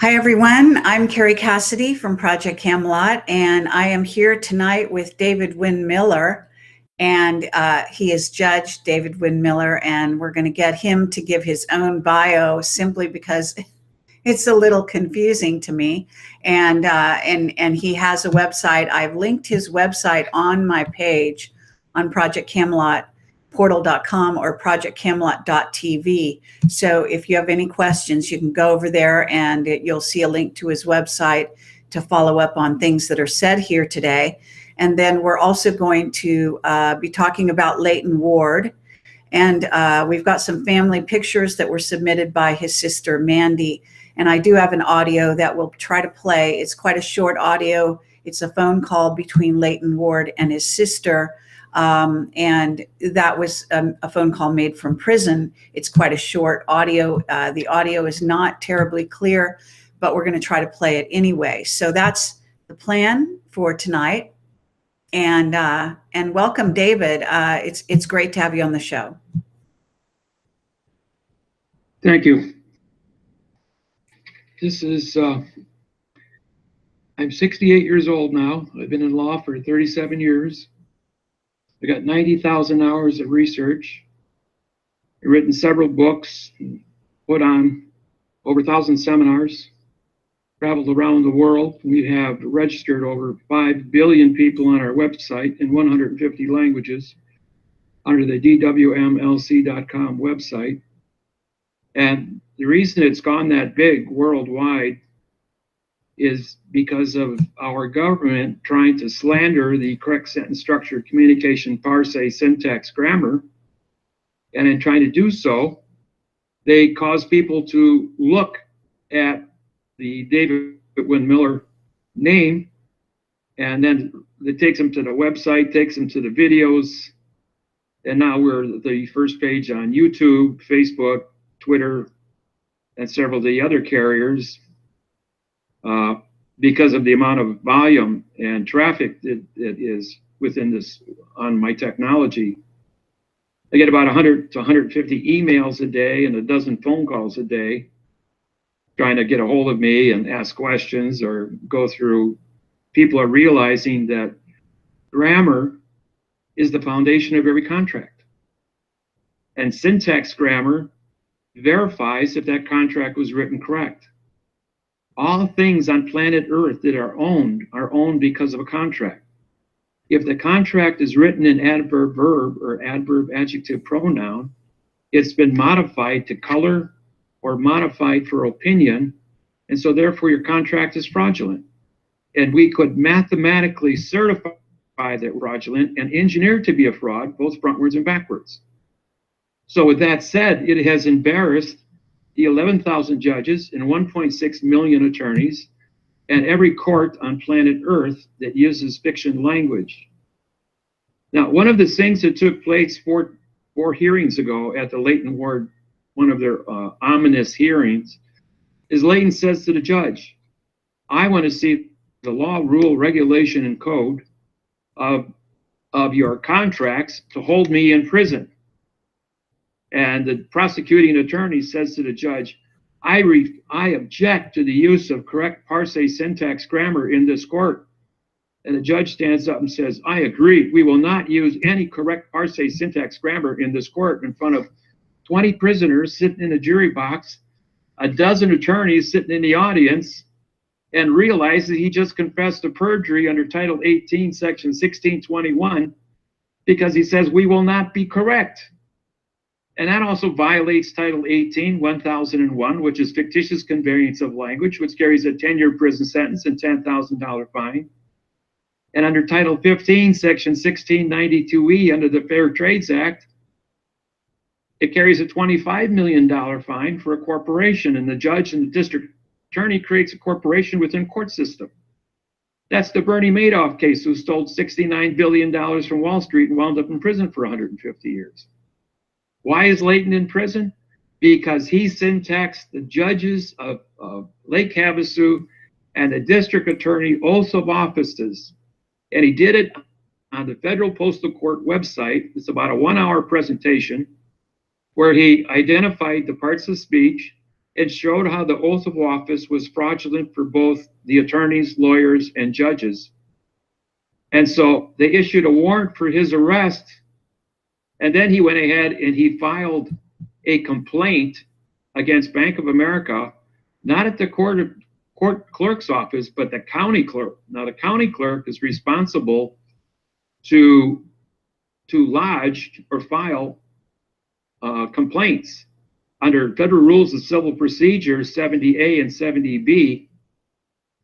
Hi, everyone. I'm Carrie Cassidy from Project Camelot, and I am here tonight with David Wynn Miller. And he is Judge David Wynn Miller, and we're going to get him to give his own bio simply because it's a little confusing to me. And he has a website. I've linked his website on my page on Project Camelot portal.com or projectcamelot.tv. So if you have any questions, you can go over there and you'll see a link to his website to follow up on things that are said here today. And then we're also going to be talking about Leighton Ward. And we've got some family pictures that were submitted by his sister, Mandy. And I do have an audio that we'll try to play. It's quite a short audio. It's a phone call between Leighton Ward and his sister. And that was a phone call made from prison. It's quite a short audio. The audio is not terribly clear, but we're going to try to play it anyway. So that's the plan for tonight. And welcome, David. It's great to have you on the show. Thank you. This is, I'm 68 years old now. I've been in law for 37 years. I got 90,000 hours of research. I've written several books, put on over 1,000 seminars, traveled around the world. We have registered over 5 billion people on our website in 150 languages under the dwmlc.com website. And the reason it's gone that big worldwide is because of our government trying to slander the correct sentence structure, communication, parse, syntax, grammar. And in trying to do so, they cause people to look at the David Wynn Miller name, and then it takes them to the website, takes them to the videos. And now we're the first page on YouTube, Facebook, Twitter, and several of the other carriers. Because of the amount of volume and traffic that is within this on my technology. I get about 100 to 150 emails a day and a dozen phone calls a day trying to get a hold of me and ask questions or go through. People are realizing that grammar is the foundation of every contract. And syntax grammar verifies if that contract was written correct. All things on planet Earth that are owned because of a contract. If the contract is written in adverb verb or adverb adjective pronoun, it's been modified to color or modified for opinion, and so therefore your contract is fraudulent. And we could mathematically certify that fraudulent and engineer it to be a fraud, both frontwards and backwards. So with that said, it has embarrassed the 11,000 judges and 1.6 million attorneys, and every court on planet Earth that uses fiction language. Now, one of the things that took place four hearings ago at the Leighton Ward, one of their ominous hearings, is Leighton says to the judge, I want to see the law, rule, regulation, and code of your contracts to hold me in prison. And the prosecuting attorney says to the judge, I object to the use of correct parse, syntax, grammar in this court. And the judge stands up and says, I agree. We will not use any correct parse, syntax, grammar in this court in front of 20 prisoners sitting in a jury box, a dozen attorneys sitting in the audience, and realize that he just confessed to perjury under Title 18, Section 1621, because he says we will not be correct. And that also violates Title 18, 1001, which is fictitious conveyance of language, which carries a 10-year prison sentence and $10,000 fine. And under Title 15, Section 1692E, under the Fair Trades Act, it carries a $25 million fine for a corporation, and the judge and the district attorney creates a corporation within court system. That's the Bernie Madoff case, who stole $69 billion from Wall Street and wound up in prison for 150 years. Why is Leighton in prison? Because he syntaxed the judges of Lake Havasu and the district attorney oaths of offices. And he did it on the Federal Postal Court website. It's about a 1-hour presentation where he identified the parts of speech It showed how the oath of office was fraudulent for both the attorneys, lawyers, and judges. And so they issued a warrant for his arrest. And then he went ahead and he filed a complaint against Bank of America, not at the court clerk's office, but the county clerk. Now, the county clerk is responsible to lodge or file complaints under Federal Rules of Civil Procedure 70A and 70B.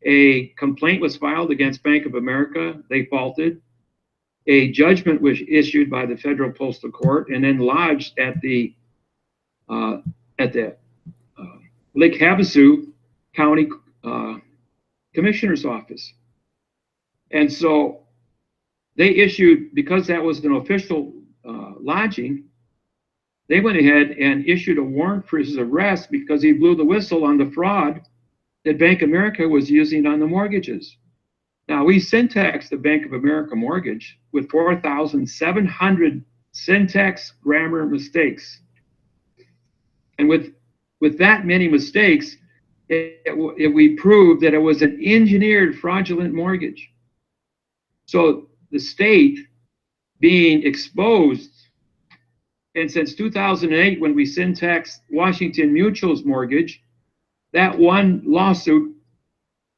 A complaint was filed against Bank of America. They faulted. A judgment was issued by the Federal Postal Court and then lodged at the Lake Havasu County Commissioner's Office. And so they issued, because that was an official lodging, they went ahead and issued a warrant for his arrest because he blew the whistle on the fraud that Bank of America was using on the mortgages. Now, we syntaxed the Bank of America mortgage with 4,700 syntax grammar mistakes. And with that many mistakes, we proved that it was an engineered fraudulent mortgage. So the state being exposed, and since 2008, when we syntaxed Washington Mutual's mortgage, that one lawsuit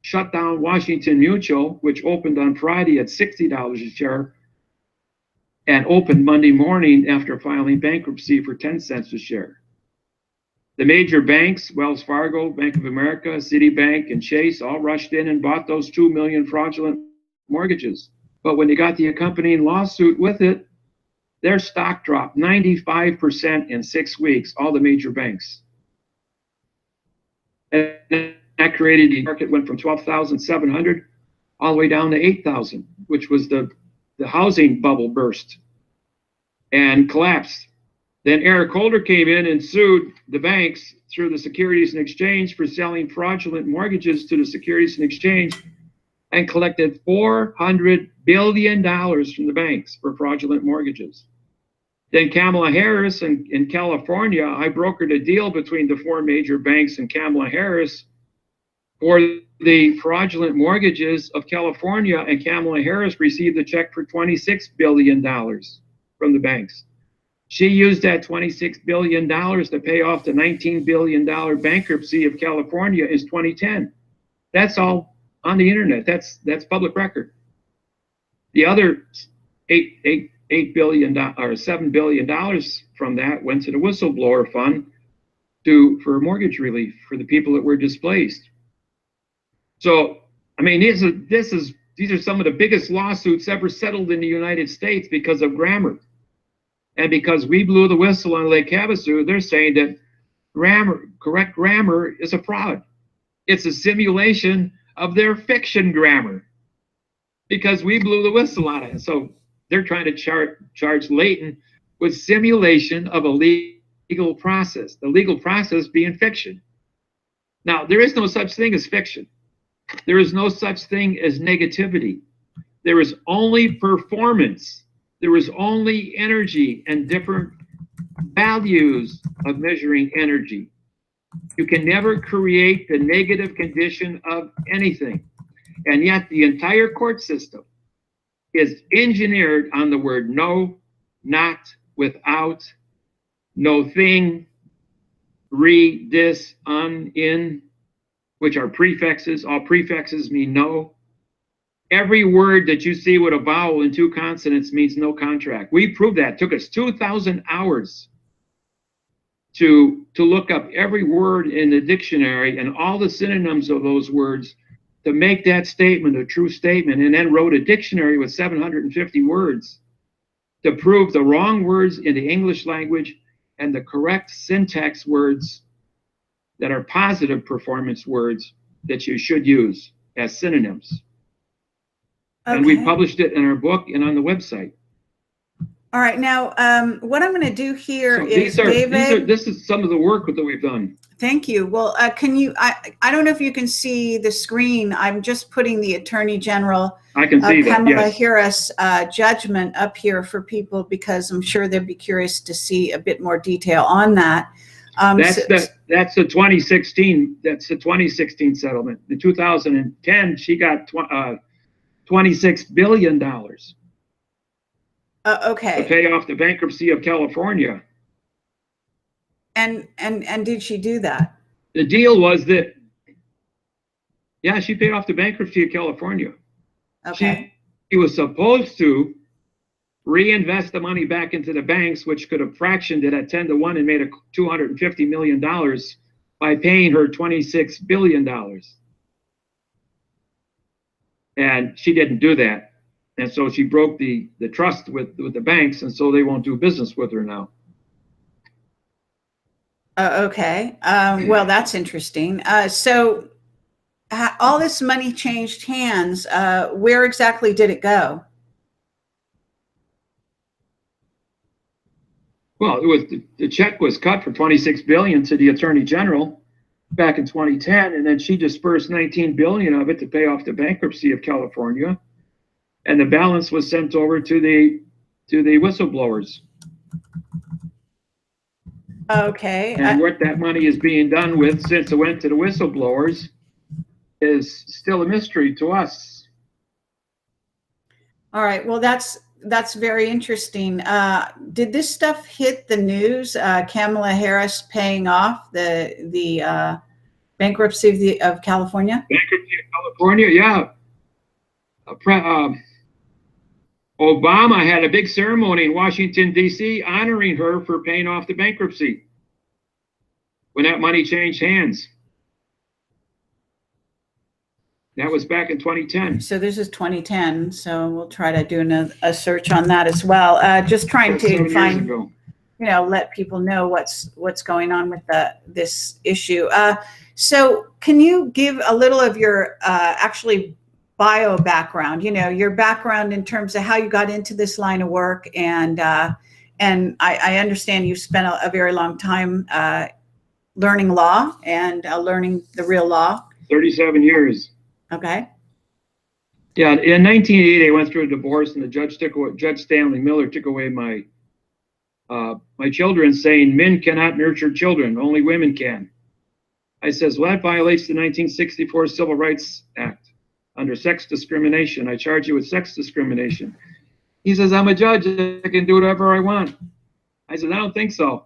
shut down Washington Mutual, which opened on Friday at $60 a share and opened Monday morning after filing bankruptcy for 10 cents a share. The major banks, Wells Fargo, Bank of America, Citibank, and Chase, all rushed in and bought those 2 million fraudulent mortgages. But when they got the accompanying lawsuit with it, their stock dropped 95% in 6 weeks, all the major banks. And that created, the market went from 12,700 all the way down to 8,000, which was the housing bubble burst and collapsed. Then Eric Holder came in and sued the banks through the Securities and Exchange for selling fraudulent mortgages to the Securities and Exchange and collected $400 billion from the banks for fraudulent mortgages. Then Kamala Harris in California, I brokered a deal between the 4 major banks and Kamala Harris for the fraudulent mortgages of California, and Kamala Harris received a check for $26 billion from the banks. She used that $26 billion to pay off the $19 billion bankruptcy of California in 2010. That's all on the internet. That's public record. The other $8 billion or $7 billion from that went to the whistleblower fund for mortgage relief for the people that were displaced. So, I mean, these are some of the biggest lawsuits ever settled in the United States because of grammar. And because we blew the whistle on Lake Havasu, they're saying that correct grammar is a fraud. It's a simulation of their fiction grammar because we blew the whistle on it. So they're trying to charge Leighton with simulation of a legal process, the legal process being fiction. Now, there is no such thing as fiction. There is no such thing as negativity. There is only performance. There is only energy and different values of measuring energy. You can never create the negative condition of anything. And yet the entire court system is engineered on the word no, not, without, no thing, re, dis, un, in, which are prefixes. All prefixes mean no. Every word that you see with a vowel and 2 consonants means no contract. We proved that. It took us 2,000 hours to look up every word in the dictionary and all the synonyms of those words to make that statement a true statement, and then wrote a dictionary with 750 words to prove the wrong words in the English language and the correct syntax words that are positive performance words that you should use as synonyms. Okay. And we published it in our book and on the website. All right. Now, what I'm going to do here is, David. This is some of the work that we've done. Thank you. Well, can you, I don't know if you can see the screen. I'm just putting the Attorney General Kamala Harris judgment up here for people because I'm sure they'd be curious to see a bit more detail on that. That's That's the 2016. That's the 2016 settlement. In 2010, she got $26 billion to Okay. pay off the bankruptcy of California. And did she do that? The deal was that, yeah, she paid off the bankruptcy of California. Okay. She was supposed to reinvest the money back into the banks, which could have fractioned it at 10-1 and made a $250 million by paying her $26 billion. And she didn't do that. And so she broke the trust with the banks, and so they won't do business with her now. Okay. Well, that's interesting. So all this money changed hands. Where exactly did it go? Well, it was the check was cut for $26 billion to the Attorney General back in 2010, and then she dispersed $19 billion of it to pay off the bankruptcy of California, and the balance was sent over to the whistleblowers. Okay. And what that money is being done with, since it went to the whistleblowers, is still a mystery to us. All right. Well, that's very interesting. Did this stuff hit the news? Kamala Harris paying off the bankruptcy of California? Bankruptcy of California, yeah. Obama had a big ceremony in Washington, D.C., honoring her for paying off the bankruptcy when that money changed hands. That was back in 2010. So this is 2010. So we'll try to do a search on that as well. Just trying to find, let people know what's going on with this issue. So can you give a little of your actually bio background, your background in terms of how you got into this line of work? And I understand you spent a very long time learning law and learning the real law. 37 years. Okay. Yeah, in 1980, I went through a divorce, and Judge Stanley Miller took away my children, saying men cannot nurture children, only women can. I says, well, that violates the 1964 Civil Rights Act. Under sex discrimination, I charge you with sex discrimination. He says, I'm a judge, I can do whatever I want. I said, I don't think so.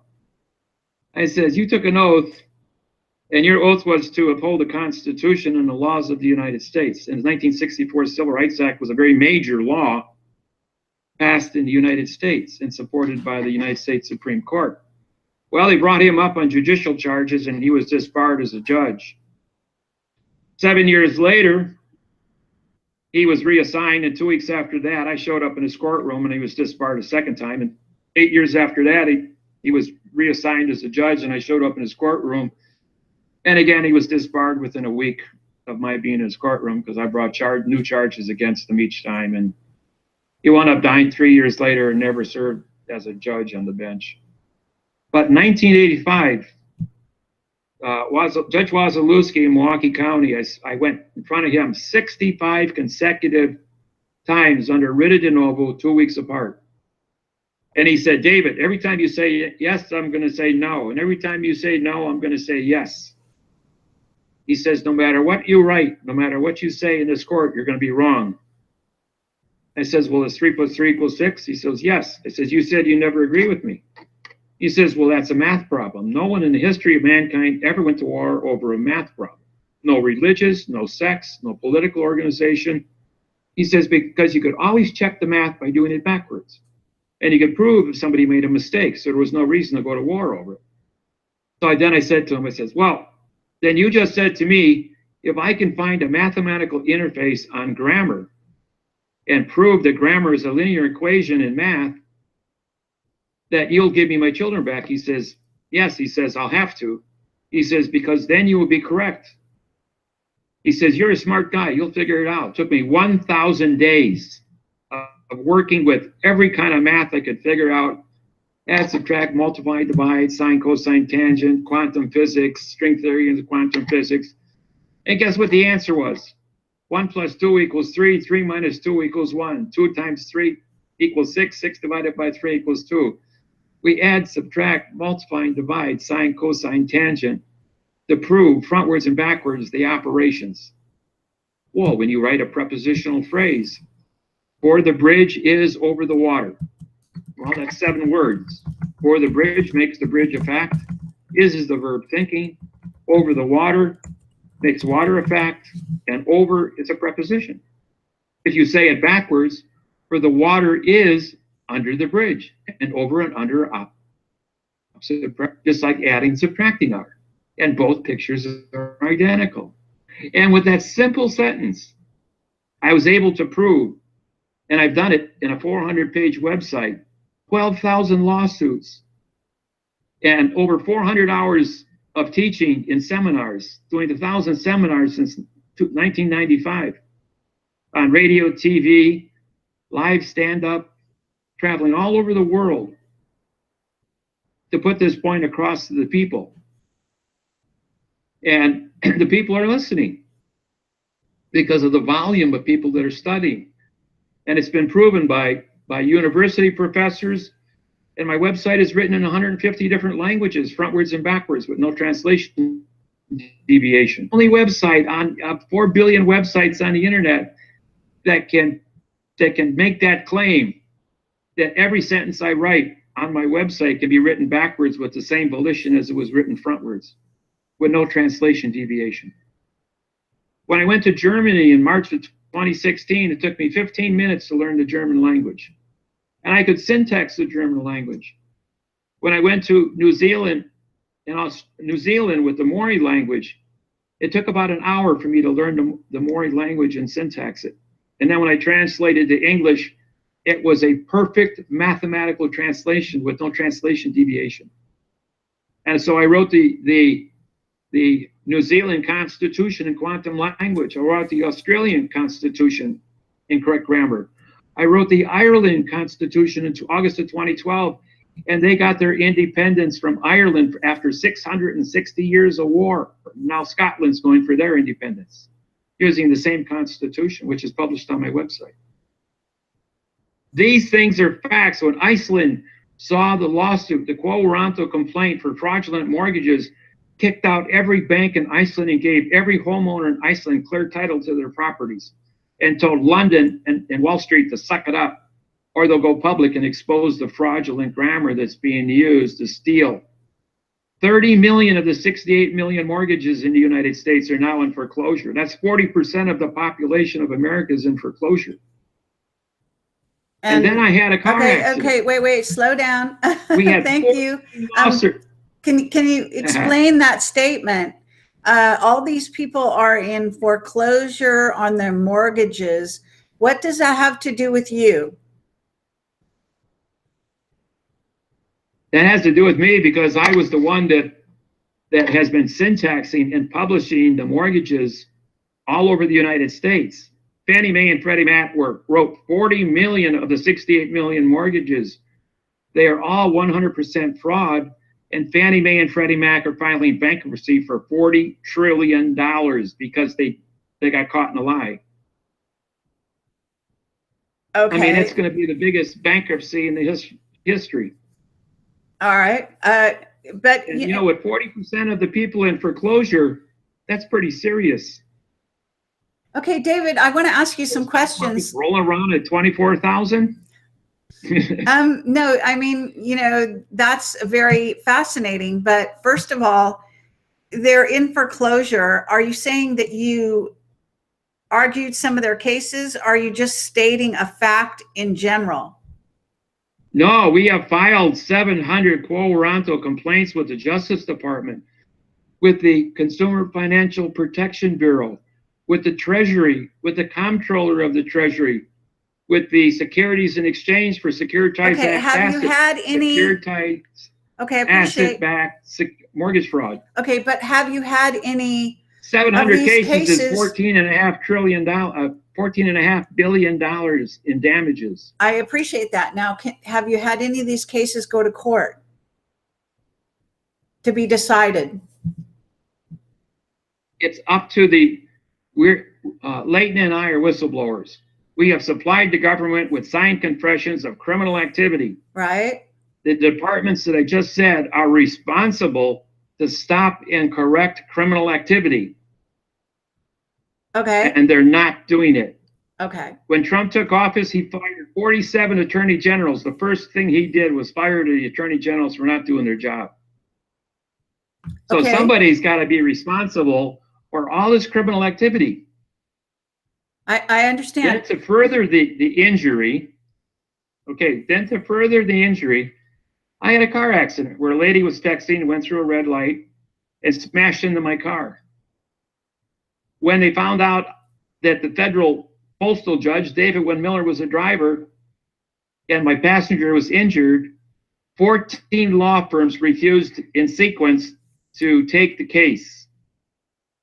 I says, you took an oath, and your oath was to uphold the Constitution and the laws of the United States. And the 1964 Civil Rights Act was a very major law passed in the United States and supported by the United States Supreme Court. Well, they brought him up on judicial charges, and he was disbarred as a judge. 7 years later, he was reassigned, and 2 weeks after that, I showed up in his courtroom, and he was disbarred a second time. And 8 years after that, he was reassigned as a judge, and I showed up in his courtroom. And again, he was disbarred within a week of my being in his courtroom because I brought new charges against him each time. And he wound up dying 3 years later and never served as a judge on the bench. But in 1985, Judge Wasilewski in Milwaukee County, I went in front of him 65 consecutive times under writ de novo, 2 weeks apart. And he said, David, every time you say yes, I'm going to say no. And every time you say no, I'm going to say yes. He says, no matter what you write, no matter what you say in this court, you're going to be wrong. I says, well, is 3 + 3 = 6? He says, yes. I says, you said you never agree with me. He says, well, that's a math problem. No one in the history of mankind ever went to war over a math problem. No religious, no sex, no political organization. He says, because you could always check the math by doing it backwards. And you could prove if somebody made a mistake, so there was no reason to go to war over it. So then I said to him, I says, well, then you just said to me, if I can find a mathematical interface on grammar and prove that grammar is a linear equation in math, that you'll give me my children back. He says, yes. He says, I'll have to. He says, because then you will be correct. He says, you're a smart guy. You'll figure it out. It took me 1,000 days of working with every kind of math I could figure out. Add, subtract, multiply, divide, sine, cosine, tangent, quantum physics, string theory and quantum physics. And guess what the answer was? 1 + 2 = 3. 3 - 2 = 1. 2 × 3 = 6. 6 divided by 3 = 2. We add, subtract, multiply, and divide, sine, cosine, tangent. to prove frontwards and backwards the operations. Well, when you write a prepositional phrase, for the bridge is over the water. Well, that's 7 words. For the bridge makes the bridge a fact. Is the verb thinking. Over the water makes water a fact. And over is a preposition. If you say it backwards, for the water is under the bridge. And over and under are opposite, just like adding and subtracting are. And both pictures are identical. And with that simple sentence, I was able to prove, and I've done it in a 400-page website, 12,000 lawsuits, and over 400 hours of teaching in seminars, doing 1,000 seminars since 1995, on radio, TV, live stand-up, traveling all over the world to put this point across to the people. And the people are listening because of the volume of people that are studying. And it's been proven by university professors. And my website is written in 150 different languages, frontwards and backwards, with no translation deviation. Only website on 4 billion websites on the internet that can make that claim that every sentence I write on my website can be written backwards with the same volition as it was written frontwards, with no translation deviation. When I went to Germany in March of 2016, it took me 15 minutes to learn the German language. And I could syntax the German language. When I went to New Zealand, New Zealand with the Maori language, it took about an hour for me to learn the Maori language and syntax it. And then when I translated to English, it was a perfect mathematical translation with no translation deviation. And so I wrote the New Zealand Constitution in quantum language. I wrote the Australian Constitution in correct grammar. I wrote the Ireland Constitution in August of 2012, and they got their independence from Ireland after 660 years of war. Now Scotland's going for their independence using the same constitution, which is published on my website. These things are facts. When Iceland saw the lawsuit, the quo warranto complaint for fraudulent mortgages, kicked out every bank in Iceland and gave every homeowner in Iceland clear title to their properties, and told London and Wall Street to suck it up, or they'll go public and expose the fraudulent grammar that's being used to steal. 30 million of the 68 million mortgages in the United States are now in foreclosure. That's 40% of the population of America is in foreclosure. And then I had a car accident. Okay, wait, slow down. We had Thank you. Can you explain that statement? All these people are in foreclosure on their mortgages. What does that have to do with you? That has to do with me because I was the one that has been syntaxing and publishing the mortgages all over the United States. Fannie Mae and Freddie Mac wrote 40 million of the 68 million mortgages. They are all 100% fraud. And Fannie Mae and Freddie Mac are filing bankruptcy for $40 trillion because they got caught in a lie. Okay. I mean, it's going to be the biggest bankruptcy in the history. All right. But and, you know, with 40% of the people in foreclosure, that's pretty serious. Okay, David, I want to ask you some questions. Rolling around at 24,000? No, I mean, you know, that's very fascinating. But first of all, they're in foreclosure. Are you saying that you argued some of their cases? Are you just stating a fact in general? No, we have filed 700 quo warranto complaints with the Justice Department, with the Consumer Financial Protection Bureau, with the Treasury, with the Comptroller of the Treasury, with the Securities and Exchange for securitized have you had any securitized asset-backed mortgage fraud? Okay, but have you had any 700 cases is $14.5 billion in damages. I appreciate that. Now, have you had any of these cases go to court to be decided? It's up to Leighton and I are whistleblowers. We have supplied the government with signed confessions of criminal activity. Right. The departments that I just said are responsible to stop and correct criminal activity. Okay. And they're not doing it. Okay. When Trump took office, he fired 47 attorney generals. The first thing he did was fire the attorney generals for not doing their job. So Okay. somebody's got to be responsible for all this criminal activity. I understand. Then to further the injury, I had a car accident where a lady was texting, went through a red light, and smashed into my car. When they found out that the federal postal judge, David Wynn Miller, was a driver, and my passenger was injured, 14 law firms refused in sequence to take the case.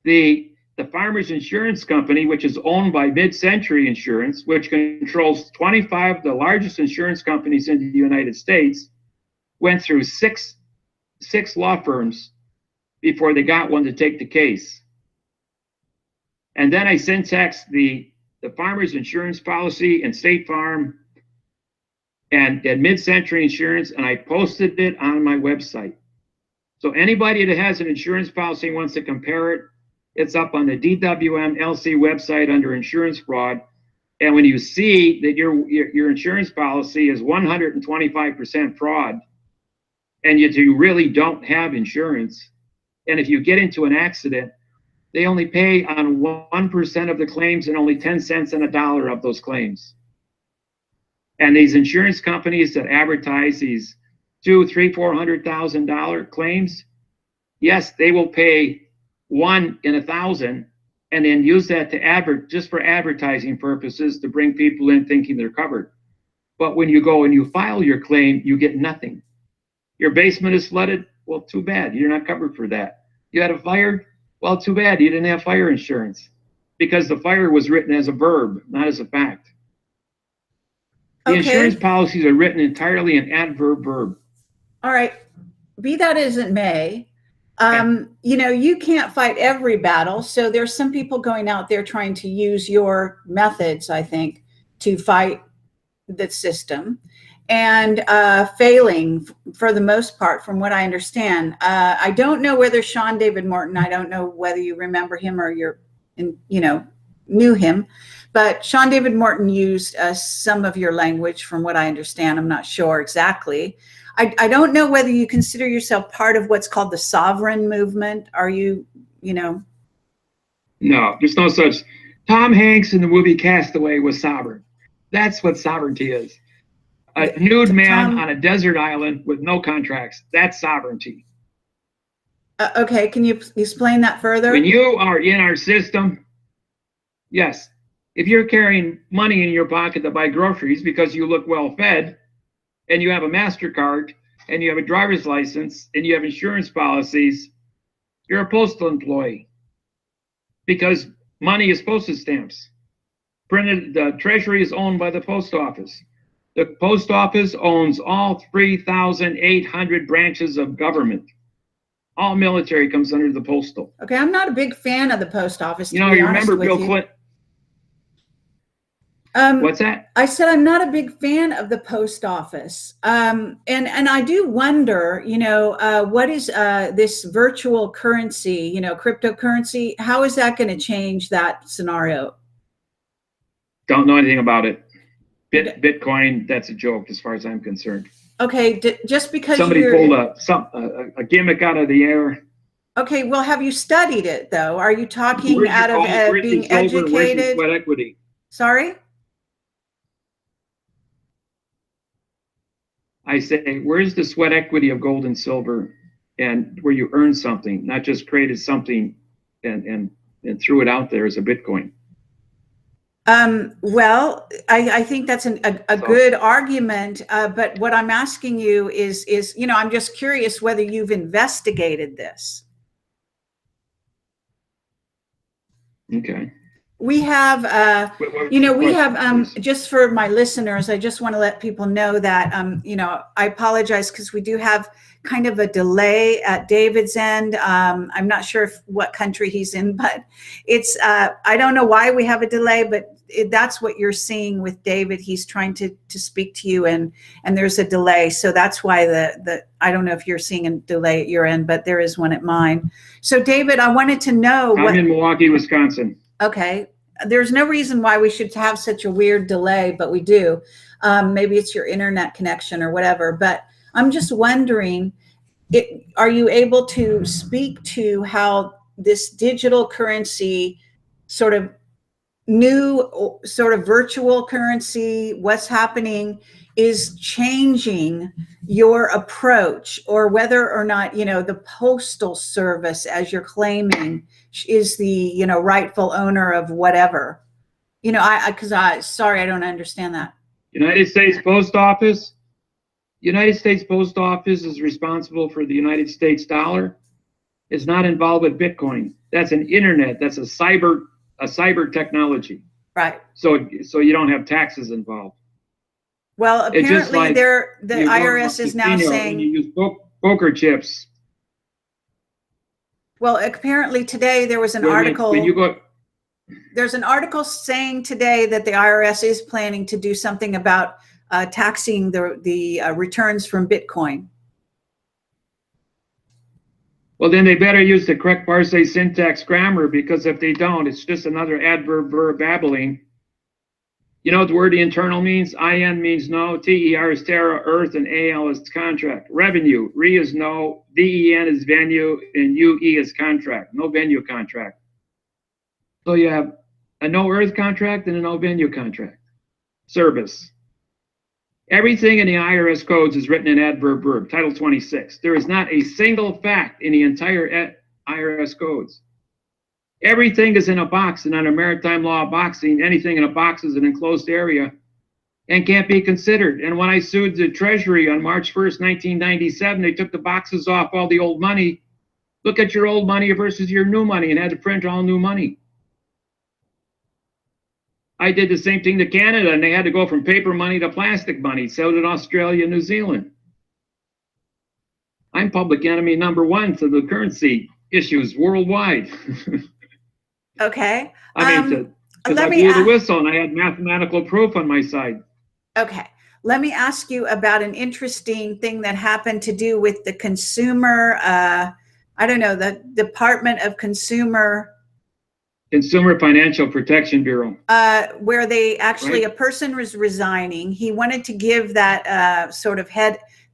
The Farmers Insurance Company, which is owned by Mid-Century Insurance, which controls 25 of the largest insurance companies in the United States, went through six law firms before they got one to take the case. And then I syntaxed the Farmers Insurance policy and State Farm and Mid-Century Insurance, and I posted it on my website. So anybody that has an insurance policy and wants to compare it, it's up on the DWMLC website under insurance fraud. And when you see that your insurance policy is 125% fraud, and you really don't have insurance, and if you get into an accident, they only pay on 1% of the claims and only 10 cents on a dollar of those claims. And these insurance companies that advertise these $200,000, $300,000, $400,000 claims, yes, they will pay 1 in 1,000 and then use that to just for advertising purposes to bring people in thinking they're covered. But when you go and you file your claim, you get nothing. Your basement is flooded, well, too bad, you're not covered for that. You had a fire, well, too bad, you didn't have fire insurance, because the fire was written as a verb, not as a fact. The insurance policies are written entirely in adverb verb. All right, be that as it may, you know, you can't fight every battle. So there's some people going out there trying to use your methods, I think, to fight the system, and failing for the most part, from what I understand. I don't know whether Sean David Morton, I don't know whether you remember him or knew him, but Sean David Morton used some of your language, from what I understand. I'm not sure exactly. I don't know whether you consider yourself part of what's called the sovereign movement. Are you, No, there's no such. Tom Hanks in the movie Castaway was sovereign. That's what sovereignty is. A nude man on a desert island with no contracts. That's sovereignty. Okay, can you explain that further? When you are in our system, yes. If you're carrying money in your pocket to buy groceries because you look well fed, and you have a MasterCard, and you have a driver's license, and you have insurance policies, you're a postal employee, because money is postage stamps. The Treasury is owned by the post office. The post office owns all 3,800 branches of government. All military comes under the postal. Okay, I'm not a big fan of the post office. You remember Bill Clinton? What's that? I said I'm not a big fan of the post office, and I do wonder, what is this virtual currency, cryptocurrency? How is that going to change that scenario? Don't know anything about it. Bitcoin, that's a joke as far as I'm concerned. Okay, just because somebody pulled a gimmick out of the air. Okay, well, have you studied it though? Are you talking out of being educated? Where's the sweat equity? Sorry? I say, where's the sweat equity of gold and silver, and where you earn something, not just created something and threw it out there as a Bitcoin? Well, I think that's a good argument, but what I'm asking you is, I'm just curious whether you've investigated this. Okay. We have, What you know, we question, have, please? just for my listeners, I just want to let people know that, you know, I apologize because we do have kind of a delay at David's end. I'm not sure what country he's in, but it's, I don't know why we have a delay, but that's what you're seeing with David. He's trying to speak to you, and there's a delay. So that's why I don't know if you're seeing a delay at your end, but there is one at mine. So David, I wanted to know I'm in Milwaukee, Wisconsin. Okay. There's no reason why we should have such a weird delay, but we do. Maybe it's your internet connection or whatever. But I'm just wondering, are you able to speak to how this digital currency, sort of new, sort of virtual currency, what's happening, is changing your approach, or whether or not, you know, the postal service, as you're claiming, is the, you know, rightful owner of whatever, you know, sorry, I don't understand that. United States Post Office. United States Post Office is responsible for the United States dollar. It's not involved with Bitcoin. That's an internet. That's a cyber technology. Right. So you don't have taxes involved. Well, apparently like the IRS is now saying, when you use poker chips. Well, apparently today there was an article. When you go, there's an article saying today that the IRS is planning to do something about taxing the returns from Bitcoin. Well, then they better use the correct parsing syntax grammar, because if they don't, it's just another adverb verb babbling. You know what the word internal means? IN means no, TER is terra, earth, and AL is contract. Revenue, RE is no, VEN is venue, and UE is contract. No venue contract. So you have a no earth contract and a no venue contract. Service. Everything in the IRS codes is written in adverb verb, Title 26. There is not a single fact in the entire IRS codes. Everything is in a box, and under maritime law boxing, anything in a box is an enclosed area and can't be considered. And when I sued the Treasury on March 1st, 1997, they took the boxes off all the old money. Look at your old money versus your new money, and had to print all new money. I did the same thing to Canada, and they had to go from paper money to plastic money. So did Australia and New Zealand. I'm public enemy #1 to the currency issues worldwide. Okay. I mean, because I blew the whistle and I had mathematical proof on my side. Okay. Let me ask you about an interesting thing that happened to do with the consumer, I don't know, the Department of Consumer Financial Protection Bureau. Where they actually, right? A person was resigning. He wanted to give that sort of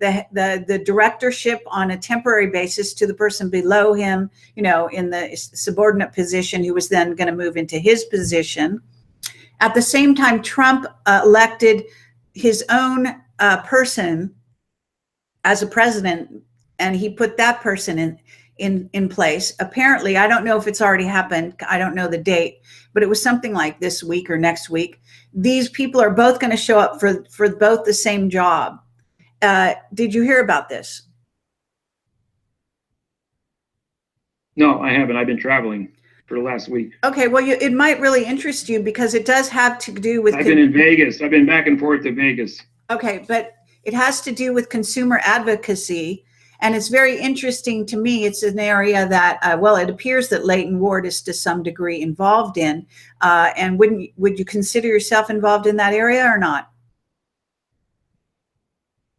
the directorship on a temporary basis to the person below him, you know, in the subordinate position, who was then going to move into his position. At the same time, Trump elected his own person as a president, and he put that person in place. Apparently, I don't know if it's already happened. I don't know the date, but it was something like this week or next week. These people are both going to show up for both the same job. Did you hear about this? No, I haven't. I've been traveling for the last week. Okay, well, it might really interest you, because it does have to do with... I've been in Vegas. I've been back and forth to Vegas. Okay, but it has to do with consumer advocacy, and it's very interesting to me. It's an area that, well, it appears that Leighton Ward is to some degree involved in. And would you consider yourself involved in that area or not?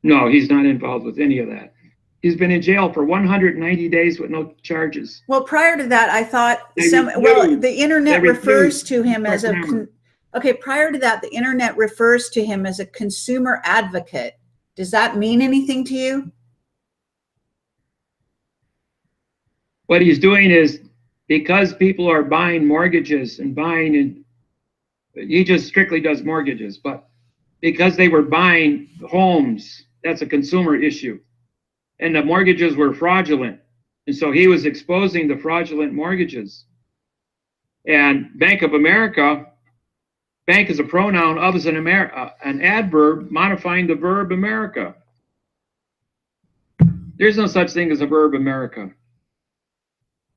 No, he's not involved with any of that. He's been in jail for 190 days with no charges. Well, prior to that, I thought the internet refers to him as okay, prior to that, the internet refers to him as a consumer advocate. Does that mean anything to you? What he's doing is, because people are buying mortgages and he just strictly does mortgages, but because they were buying homes, that's a consumer issue. And the mortgages were fraudulent. And so he was exposing the fraudulent mortgages. And Bank of America, bank is a pronoun, of is an adverb modifying the verb America. There's no such thing as a verb America.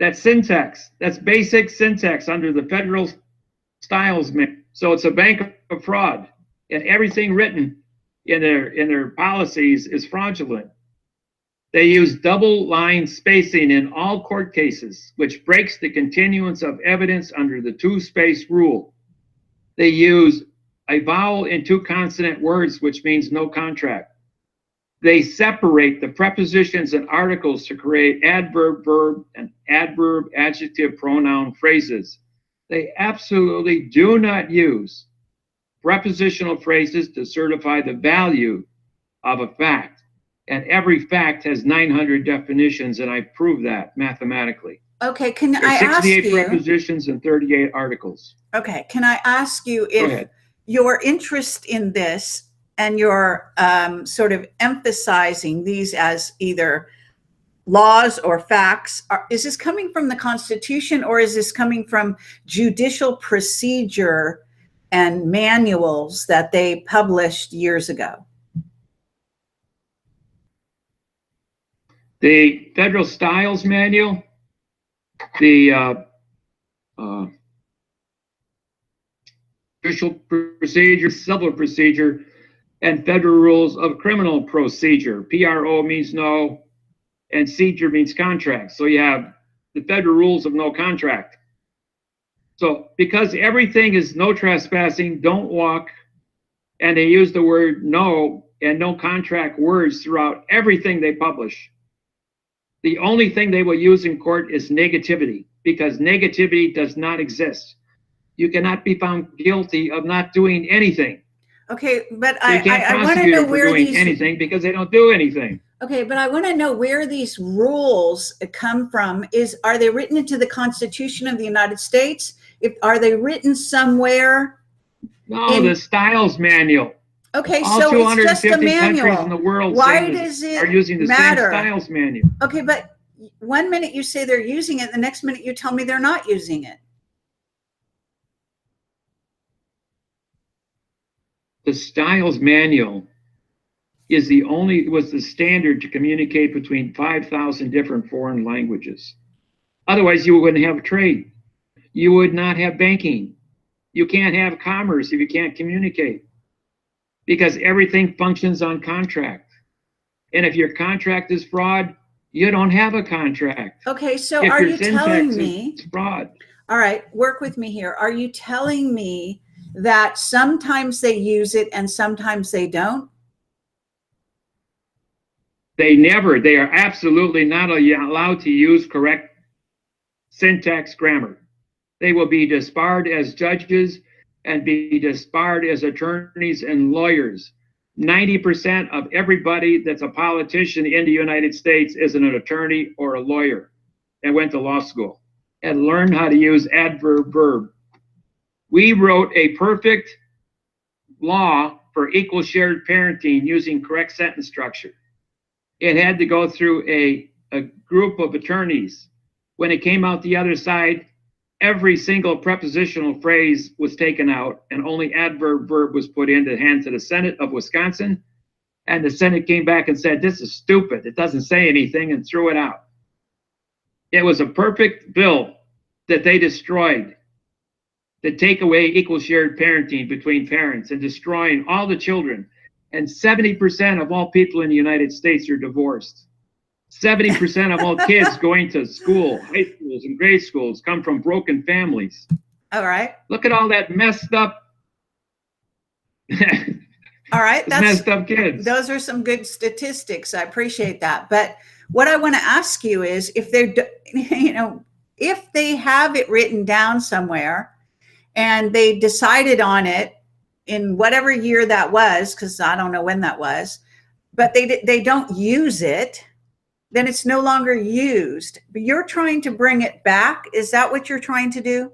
That's syntax. That's basic syntax under the federal styles man. So it's a bank of fraud, and everything written in their policies is fraudulent. They use double line spacing in all court cases, which breaks the continuance of evidence under the two-space rule. They use a vowel in two consonant words, which means no contract. They separate the prepositions and articles to create adverb, verb, and adverb, adjective, pronoun phrases. They absolutely do not use prepositional phrases to certify the value of a fact. And every fact has 900 definitions, and I prove that mathematically. Okay, can I ask 68 you? prepositions and 38 articles. Okay, can I ask you if your interest in this and your sort of emphasizing these as either laws or facts, is this coming from the Constitution, or is this coming from judicial procedure and manuals that they published years ago? The Federal Styles Manual, the judicial procedure, civil procedure, and federal rules of criminal procedure. PRO means no, and procedure means contract. So you have the federal rules of no contract. So because everything is no trespassing, don't walk, and they use the word no and no contract words throughout everything they publish. The only thing they will use in court is negativity, because negativity does not exist. You cannot be found guilty of not doing anything. Okay, but so you can't I want to know where doing anything because they don't do anything. Okay, but I want to know where these rules come from. Are they written into the Constitution of the United States? Are they written somewhere? No, the Styles Manual. Okay, all so 250 it's just a manual. countries in the world Why does it are using the matter? same Styles Manual. Okay, but one minute you say they're using it, the next minute you tell me they're not using it. The Styles Manual was the standard to communicate between 5,000 different foreign languages. Otherwise, you wouldn't have trade. You would not have banking. You can't have commerce if you can't communicate, because everything functions on contract. And if your contract is fraud, you don't have a contract. Okay, so are you telling me it's fraud? All right, work with me here. Are you telling me that sometimes they use it and sometimes they don't? They are absolutely not allowed to use correct syntax grammar. They will be disbarred as judges and be disbarred as attorneys and lawyers. 90% of everybody that's a politician in the United States is an attorney or a lawyer and went to law school and learned how to use adverb verb. We wrote a perfect law for equal shared parenting using correct sentence structure. It had to go through a group of attorneys. When it came out the other side, every single prepositional phrase was taken out and only adverb verb was put in to hand to the Senate of Wisconsin. And the Senate came back and said, this is stupid. It doesn't say anything, and threw it out. It was a perfect bill that they destroyed, to take away equal shared parenting between parents and destroying all the children. And 70% of all people in the United States are divorced. 70% of all kids going to school, high schools and grade schools, come from broken families. All right. Look at all that messed up. All right. That's messed up kids. Those are some good statistics. I appreciate that. But what I want to ask you is, if they're, if they have it written down somewhere and they decided on it in whatever year that was, because I don't know when that was, but they don't use it, then it's no longer used. But you're trying to bring it back. Is that what you're trying to do?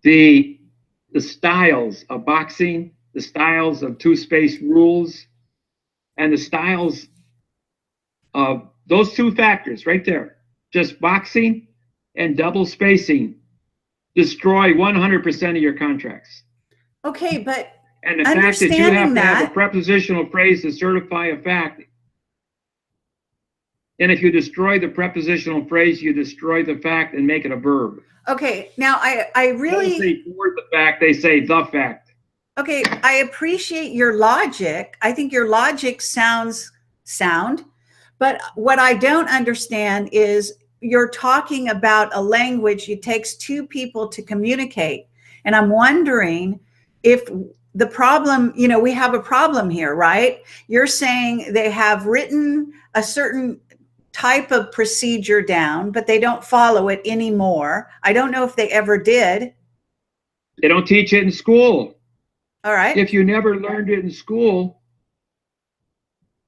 The styles of boxing, the styles of two-space rules, and the styles of those two factors right there, just boxing and double spacing, destroy 100% of your contracts. Okay, but and the fact that you have to have a prepositional phrase to certify a fact. And if you destroy the prepositional phrase, you destroy the fact and make it a verb. Okay, now I really... They don't say for the fact, they say the fact. Okay, I appreciate your logic. I think your logic sounds sound, but what I don't understand is you're talking about a language it takes two people to communicate. And I'm wondering if the problem, you know, we have a problem here, right? You're saying they have written a certain type of procedure down, but they don't follow it anymore. I don't know if they ever did. They don't teach it in school. All right. If you never learned it in school,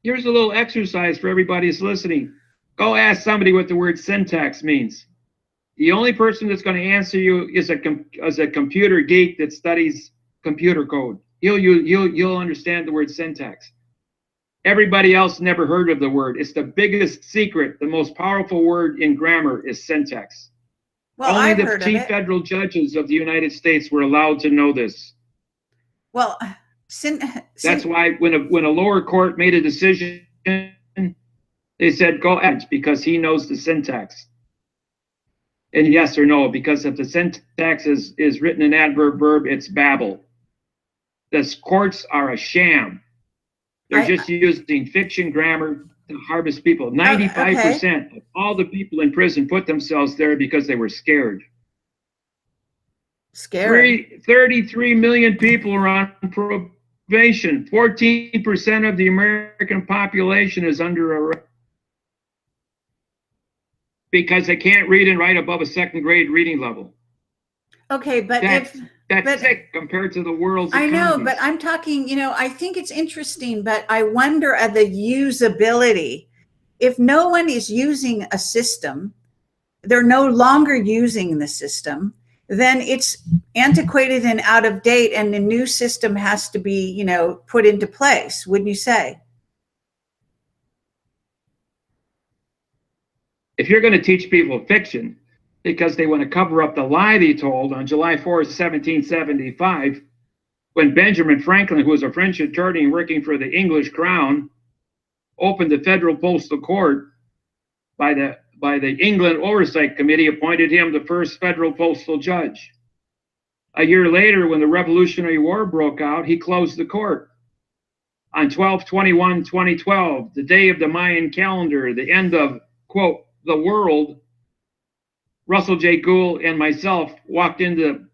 here's a little exercise for everybody who's listening. Go ask somebody what the word syntax means. The only person that's going to answer you is a computer geek that studies computer code. You'll understand the word syntax. Everybody else never heard of the word. It's the biggest secret. The most powerful word in grammar is syntax. Well, only I've the heard chief of it. federal judges of the United States were allowed to know this. Well, that's why when a lower court made a decision, they said go ahead because he knows the syntax. And yes or no, because if the syntax is written in adverb verb, it's babble. The courts are a sham. They're just using fiction grammar to harvest people. 95% of all the people in prison put themselves there because they were scared. 33 million people are on probation. 14% of the American population is under arrest because they can't read and write above a second grade reading level. Okay, but that's sick compared to the world's I economies. know, but I'm talking, you know, I think it's interesting, but I wonder at the usability. If no one is using a system, they're no longer using the system, then it's antiquated and out of date, and the new system has to be, you know, put into place, wouldn't you say? If you're going to teach people fiction because they want to cover up the lie they told on July 4th, 1775, when Benjamin Franklin, who was a French attorney working for the English crown, opened the Federal Postal Court by the England Oversight Committee, appointed him the first federal postal judge. A year later, when the Revolutionary War broke out, he closed the court. On 12/21/2012, the day of the Mayan calendar, the end of, quote, the world, Russell J. Gould and myself walked into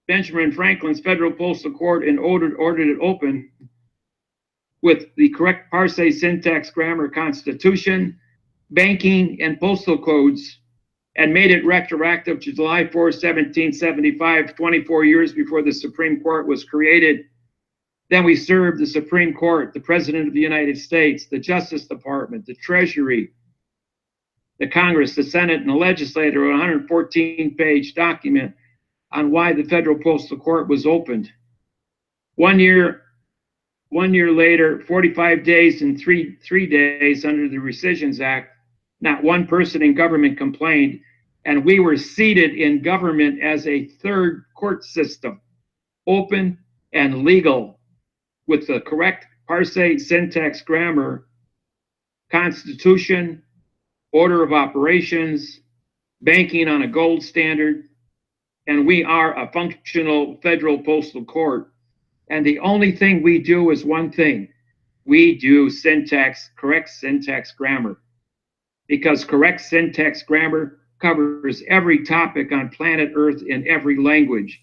Benjamin Franklin's Federal Postal Court and ordered it open with the correct parsing, syntax, grammar, constitution, banking, and postal codes, and made it retroactive to July 4, 1775, 24 years before the Supreme Court was created. Then we served the Supreme Court, the President of the United States, the Justice Department, the Treasury, the Congress, the Senate, and the legislature, a 114-page document on why the Federal Postal Court was opened. 1 year later, 45 days and three days under the Rescissions Act, not one person in government complained, and we were seated in government as a third court system, open and legal, with the correct parsing, syntax, grammar, constitution, order of operations, banking on a gold standard, and we are a functional federal postal court. And the only thing we do is one thing. We do syntax, correct syntax grammar, because correct syntax grammar covers every topic on planet Earth in every language,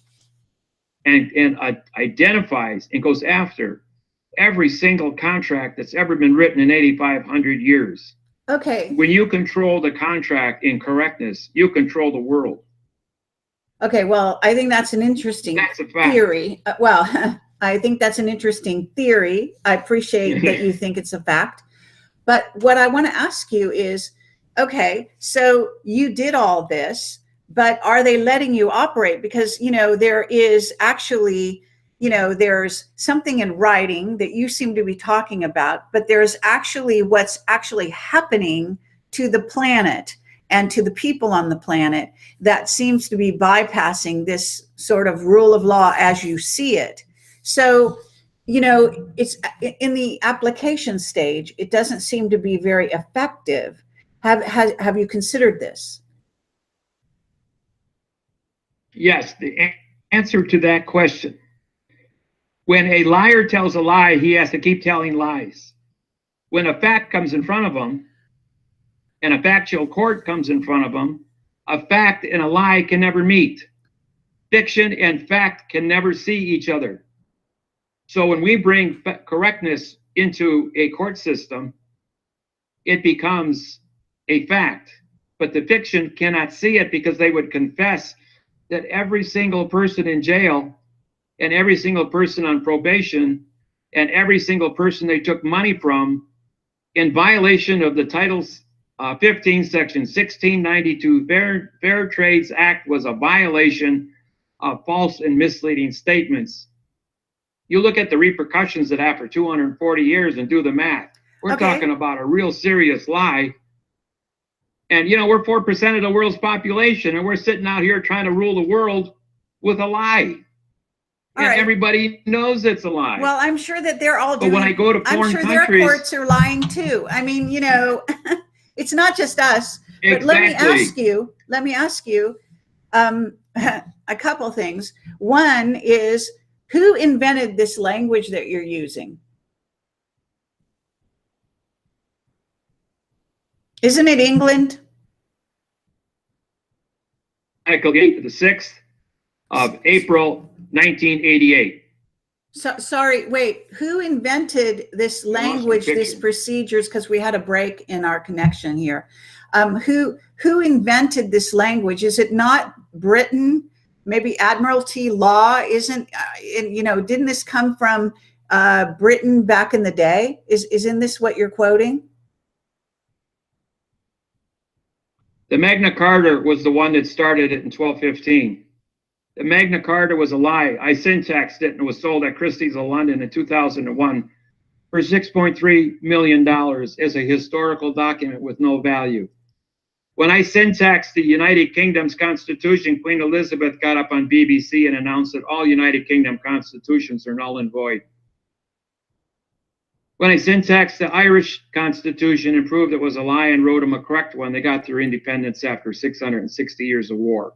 and identifies and goes after every single contract that's ever been written in 8,500 years. Okay. When you control the contract in correctness, you control the world. Okay, well, I think that's an interesting theory. Well, I think that's an interesting theory. I appreciate that you think it's a fact. But what I want to ask you is, okay, so you did all this, but are they letting you operate? Because, you know, there is actually, you know, there's something in writing that you seem to be talking about, but there's actually what's actually happening to the planet and to the people on the planet that seems to be bypassing this sort of rule of law as you see it. So, you know, it's in the application stage, it doesn't seem to be very effective. Have you considered this? Yes, the answer to that question. When a liar tells a lie, he has to keep telling lies. When a fact comes in front of him, and a factual court comes in front of him, a fact and a lie can never meet. Fiction and fact can never see each other. So when we bring correctness into a court system, it becomes a fact. But the fiction cannot see it because they would confess that every single person in jail and every single person on probation and every single person they took money from in violation of the Title 15, Section 1692 Fair Trades Act was a violation of false and misleading statements. You look at the repercussions of that for 240 years and do the math. We're talking about a real serious lie. And, you know, we're 4% of the world's population, and we're sitting out here trying to rule the world with a lie. And everybody knows it's a lie. Well, I'm sure that they're all doing. But when I go to foreign countries, I'm sure their courts are lying too. I mean, you know, it's not just us. But exactly. Let me ask you a couple things. One is, who invented this language that you're using? Isn't it England? Article 8, the 6th of April, 1988. So, sorry, wait, who invented this language, this procedures? Because we had a break in our connection here. Who invented this language? Is it not Britain? Maybe Admiralty law isn't, you know, didn't this come from Britain back in the day? Isn't this what you're quoting? The Magna Carta was the one that started it in 1215. The Magna Carta was a lie. I syntaxed it and it was sold at Christie's of London in 2001 for $6.3 million as a historical document with no value. When I syntaxed the United Kingdom's Constitution, Queen Elizabeth got up on BBC and announced that all United Kingdom constitutions are null and void. When I syntaxed the Irish Constitution and proved it was a lie and wrote them a correct one, they got their independence after 660 years of war.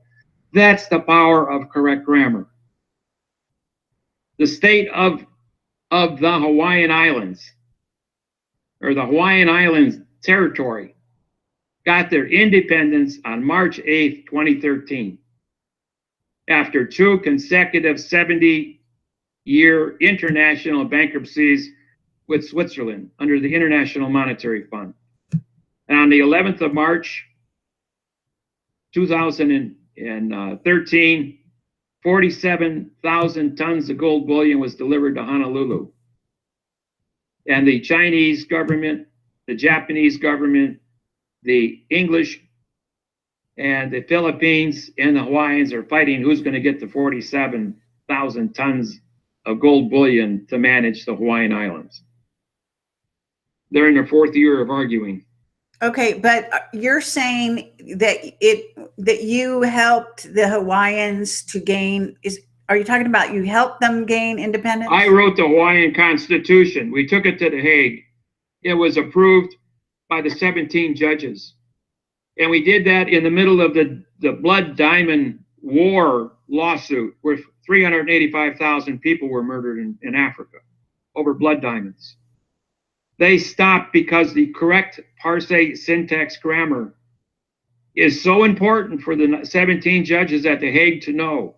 That's the power of correct grammar. The state of the Hawaiian Islands, or the Hawaiian Islands territory, got their independence on March 8th, 2013, after 2 consecutive 70-year international bankruptcies with Switzerland under the International Monetary Fund. And on the 11th of March, 2013, 47,000 tons of gold bullion was delivered to Honolulu. And the Chinese government, the Japanese government, the English and the Philippines and the Hawaiians are fighting who's going to get the 47,000 tons of gold bullion to manage the Hawaiian Islands. They're in their 4th year of arguing. Okay, but you're saying that you helped the Hawaiians to gain, are you talking about you helped them gain independence? I wrote the Hawaiian Constitution. We took it to The Hague. It was approved by the 17 judges. And we did that in the middle of the Blood Diamond War lawsuit, where 385,000 people were murdered in Africa over blood diamonds. They stopped because the correct parse syntax grammar is so important for the 17 judges at The Hague to know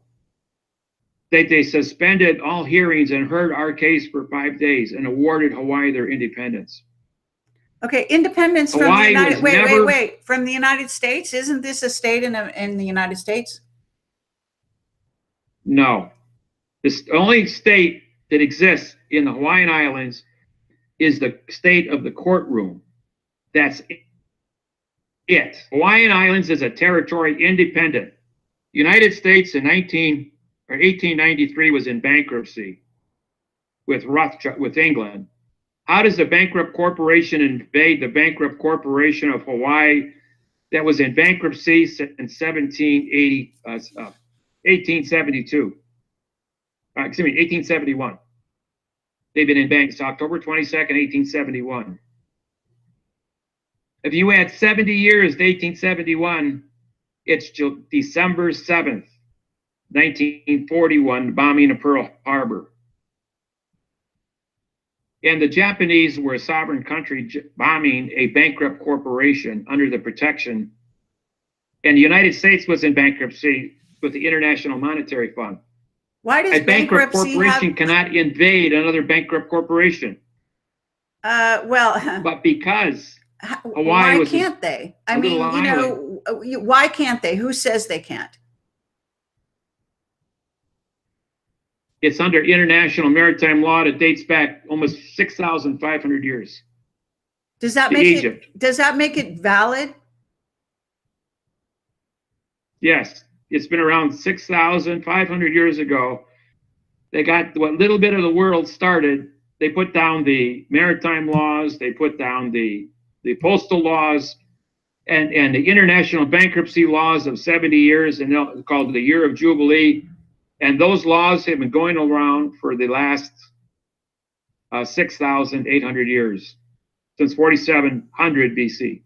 that they suspended all hearings and heard our case for 5 days and awarded Hawaii their independence. Okay, independence from the United, wait, from the United States? Isn't this a state in the United States? No. The only state that exists in the Hawaiian Islands is the state of the courtroom. That's it. Hawaiian Islands is a territory independent. United States in 1893 was in bankruptcy with England. How does a bankrupt corporation invade the bankrupt corporation of Hawaii that was in bankruptcy in 1872? Excuse me, 1871. They've been in bank since October 22nd, 1871. If you add 70 years to 1871, it's December 7th, 1941, bombing of Pearl Harbor. And the Japanese were a sovereign country bombing a bankrupt corporation under the protection. And the United States was in bankruptcy with the International Monetary Fund. Why does a bankrupt corporation cannot invade another bankrupt corporation? But because Hawaii why can't they? I mean, you know, why can't they? Who says they can't? It's under international maritime law that dates back almost 6,500 years. Does that make it valid? Yes, it's been around 6,500 years ago. They got what little bit of the world started. They put down the maritime laws. They put down the postal laws and the international bankruptcy laws of 70 years, and called the Year of Jubilee. And those laws have been going around for the last 6,800 years, since 4700 BC.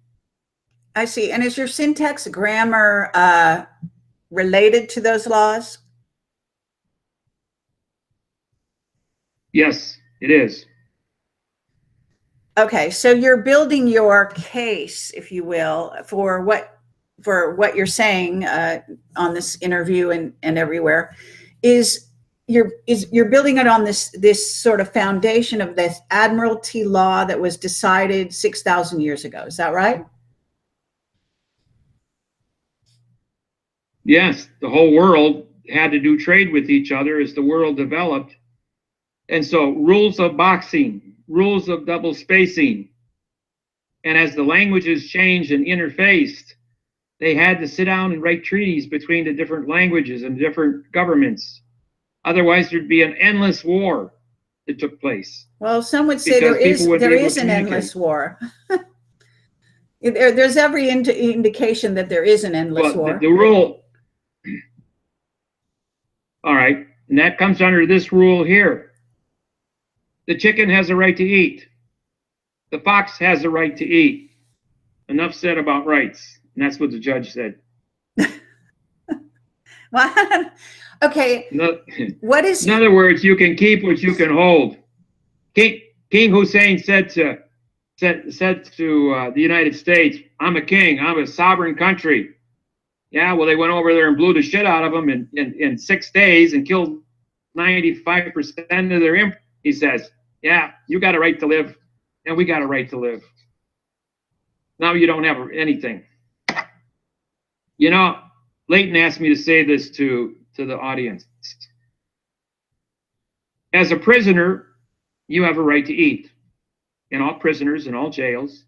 I see. And is your syntax grammar related to those laws? Yes, it is. Okay, so you're building your case, if you will, for what you're saying on this interview and everywhere. You're building it on this sort of foundation of this admiralty law that was decided 6,000 years ago. Is that right? Yes, the whole world had to do trade with each other as the world developed. And so rules of boxing, rules of double spacing, and as the languages changed and interfaced, they had to sit down and write treaties between the different languages and different governments. Otherwise, there'd be an endless war that took place. Well, some would say there is an endless war. There's every indication that there is an endless war. The rule, all right, and that comes under this rule here. The chicken has a right to eat. The fox has a right to eat. Enough said about rights. And that's what the judge said. Well, okay. What is? In other words, you can keep what you can hold. King Hussein said to the United States, "I'm a king. I'm a sovereign country." Yeah, well, they went over there and blew the shit out of them in 6 days and killed 95% of their import. He says, "Yeah, you got a right to live, and we got a right to live. Now you don't have anything." You know, Leighton asked me to say this to the audience. As a prisoner, you have a right to eat. And all prisoners in all jails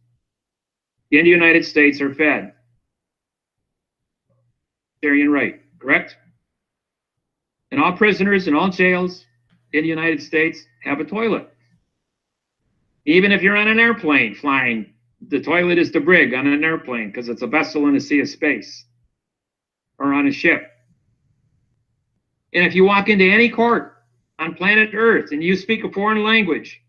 in the United States are fed. Vegetarian right, correct? And all prisoners in all jails in the United States have a toilet. Even if you're on an airplane flying, the toilet is the brig on an airplane because it's a vessel in a sea of space, or on a ship. And if you walk into any court on planet Earth and you speak a foreign language,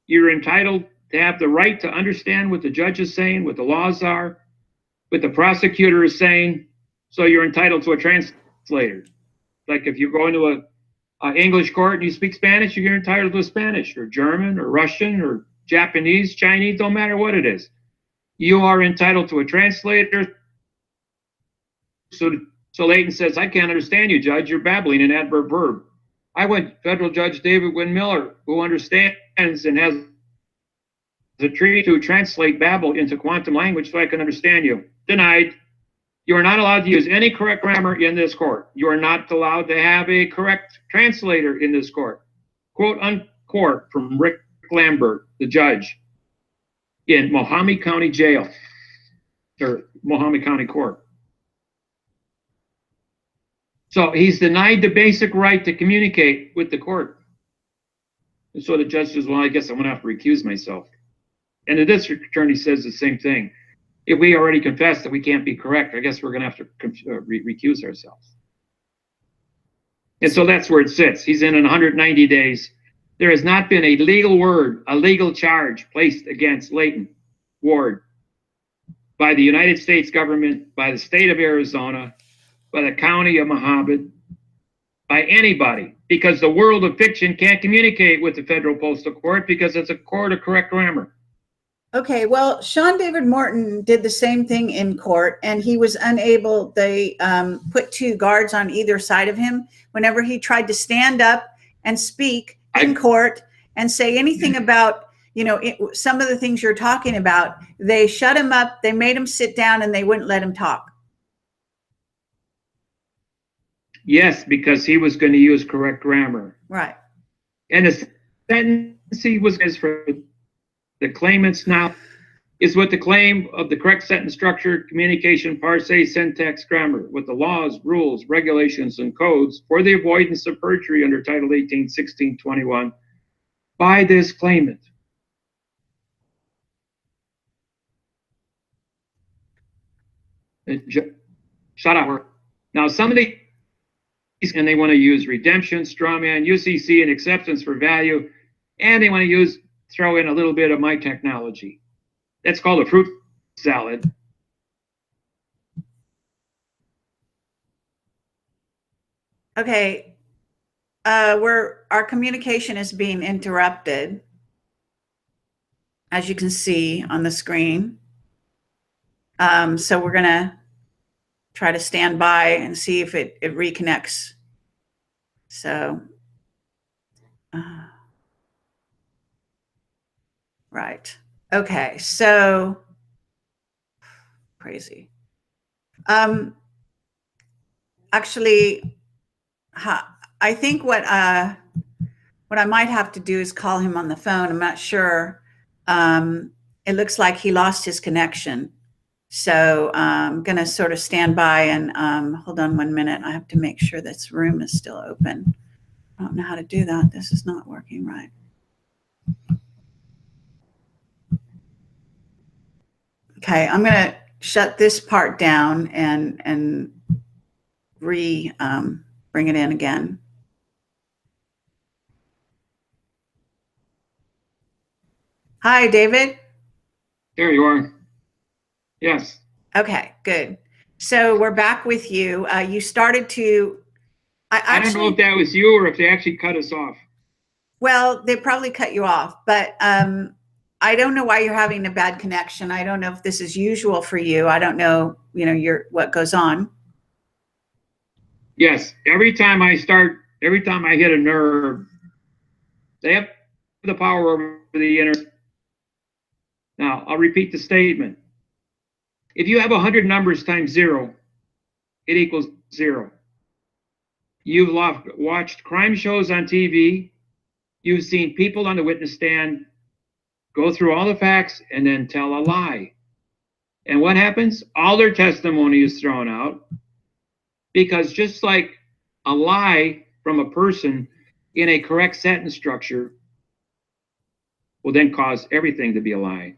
you're entitled to have the right to understand what the judge is saying, what the laws are, what the prosecutor is saying. So you're entitled to a translator. Like if you go into an English court and you speak Spanish, you're entitled to Spanish or German or Russian or Japanese, Chinese, don't matter what it is. You are entitled to a translator. So Leighton says, "I can't understand you, Judge. You're babbling an adverb verb." I went Federal Judge David Wynn Miller, who understands and has the treaty to translate babble into quantum language so I can understand you. Denied. You are not allowed to use any correct grammar in this court. You are not allowed to have a correct translator in this court. Quote unquote from Rick Lambert, the judge in Mohomie County Jail, or Mohomie County Court. So he's denied the basic right to communicate with the court. And so the judge says, "Well, I guess I'm going to have to recuse myself." And the district attorney says the same thing. If we already confessed that we can't be correct, I guess we're going to have to recuse ourselves. And so that's where it sits. He's in 190 days. There has not been a legal word, a legal charge placed against Leighton Ward by the United States government, by the state of Arizona, by the county of Mohabit, by anybody, because the world of fiction can't communicate with the Federal Postal Court because it's a court of correct grammar. Okay, well, Sean David Morton did the same thing in court, and he was unable. They put 2 guards on either side of him whenever he tried to stand up and speak in court and say anything about, you know, some of the things you're talking about. They shut him up, they made him sit down, and they wouldn't let him talk. Yes, because he was going to use correct grammar. Right. And the sentence he was is for the claimant's now is with the claim of the correct sentence structure, communication, parse, syntax, grammar, with the laws, rules, regulations, and codes for the avoidance of perjury under Title 18, 1621 by this claimant. Shut up. Now, some of these, and they want to use redemption, strawman, UCC, and acceptance for value, and they want to throw in a little bit of my technology. That's called a fruit salad. Okay, our communication is being interrupted, as you can see on the screen. So we're gonna try to stand by and see if it reconnects. So, right. Okay, so crazy. Actually, I think what I might have to do is call him on the phone. I'm not sure. It looks like he lost his connection. So I'm going to sort of stand by and hold on 1 minute. I have to make sure this room is still open. I don't know how to do that. This is not working right. Okay, I'm going to shut this part down and bring it in again. Hi, David. There you are. Yes. Okay, good. So we're back with you. You started to. I don't know if that was you or if they actually cut us off. Well, they probably cut you off, but I don't know why you're having a bad connection. I don't know if this is usual for you. I don't know, what goes on. Yes, every time I hit a nerve, they have the power over the internet. Now, I'll repeat the statement. If you have 100 numbers times 0, it equals 0. You've watched crime shows on TV. You've seen people on the witness stand go through all the facts and then tell a lie. And what happens? All their testimony is thrown out, because just like a lie from a person in a correct sentence structure will then cause everything to be a lie.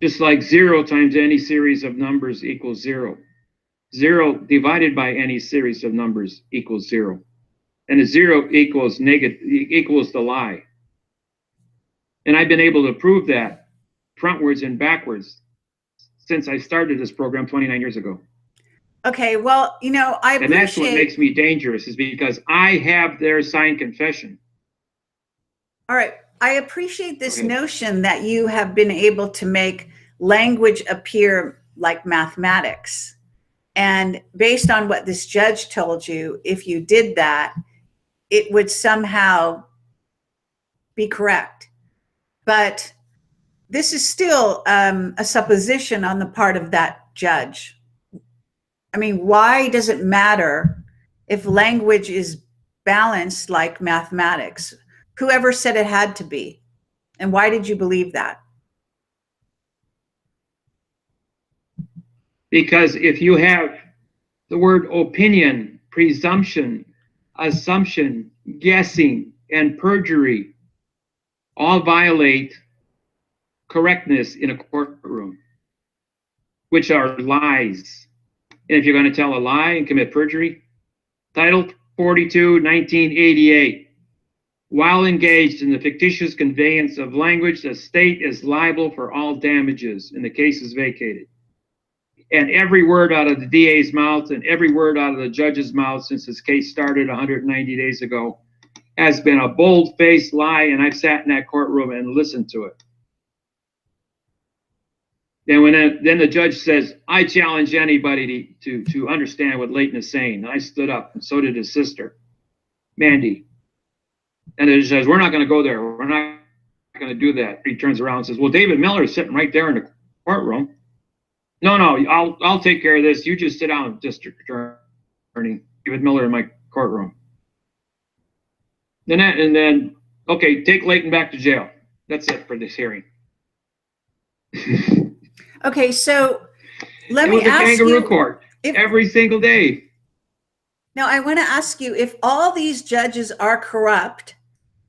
Just like 0 times any series of numbers equals 0. 0 divided by any series of numbers equals 0. And a 0 equals the lie. And I've been able to prove that frontwards and backwards since I started this program 29 years ago. Okay, well, I appreciate. And that's what makes me dangerous, is because I have their signed confession. All right. I appreciate this notion that you have been able to make language appear like mathematics. And based on what this judge told you, if you did that, it would somehow be correct. But this is still a supposition on the part of that judge. I mean, why does it matter if language is balanced like mathematics? Whoever said it had to be? And why did you believe that? Because if you have the word opinion, presumption, assumption, guessing, and perjury, all violate correctness in a courtroom, which are lies. And if you're going to tell a lie and commit perjury, Title 42, 1988, While engaged in the fictitious conveyance of language, the state is liable for all damages, and the case is vacated. And every word out of the DA's mouth and every word out of the judge's mouth since this case started 190 days ago has been a bold-faced lie, and I've sat in that courtroom and listened to it. Then the judge says, I challenge anybody to understand what Leighton is saying. And I stood up, and so did his sister, Mandy. And the judge says, we're not going to go there. We're not going to do that. He turns around and says, well, David Miller is sitting right there in the courtroom. No, I'll take care of this. You just sit down, District Attorney. David Miller in my courtroom. And then, okay, take Leighton back to jail. That's it for this hearing. Okay, so let me ask you. It was a kangaroo court every single day. Now, I want to ask you, if all these judges are corrupt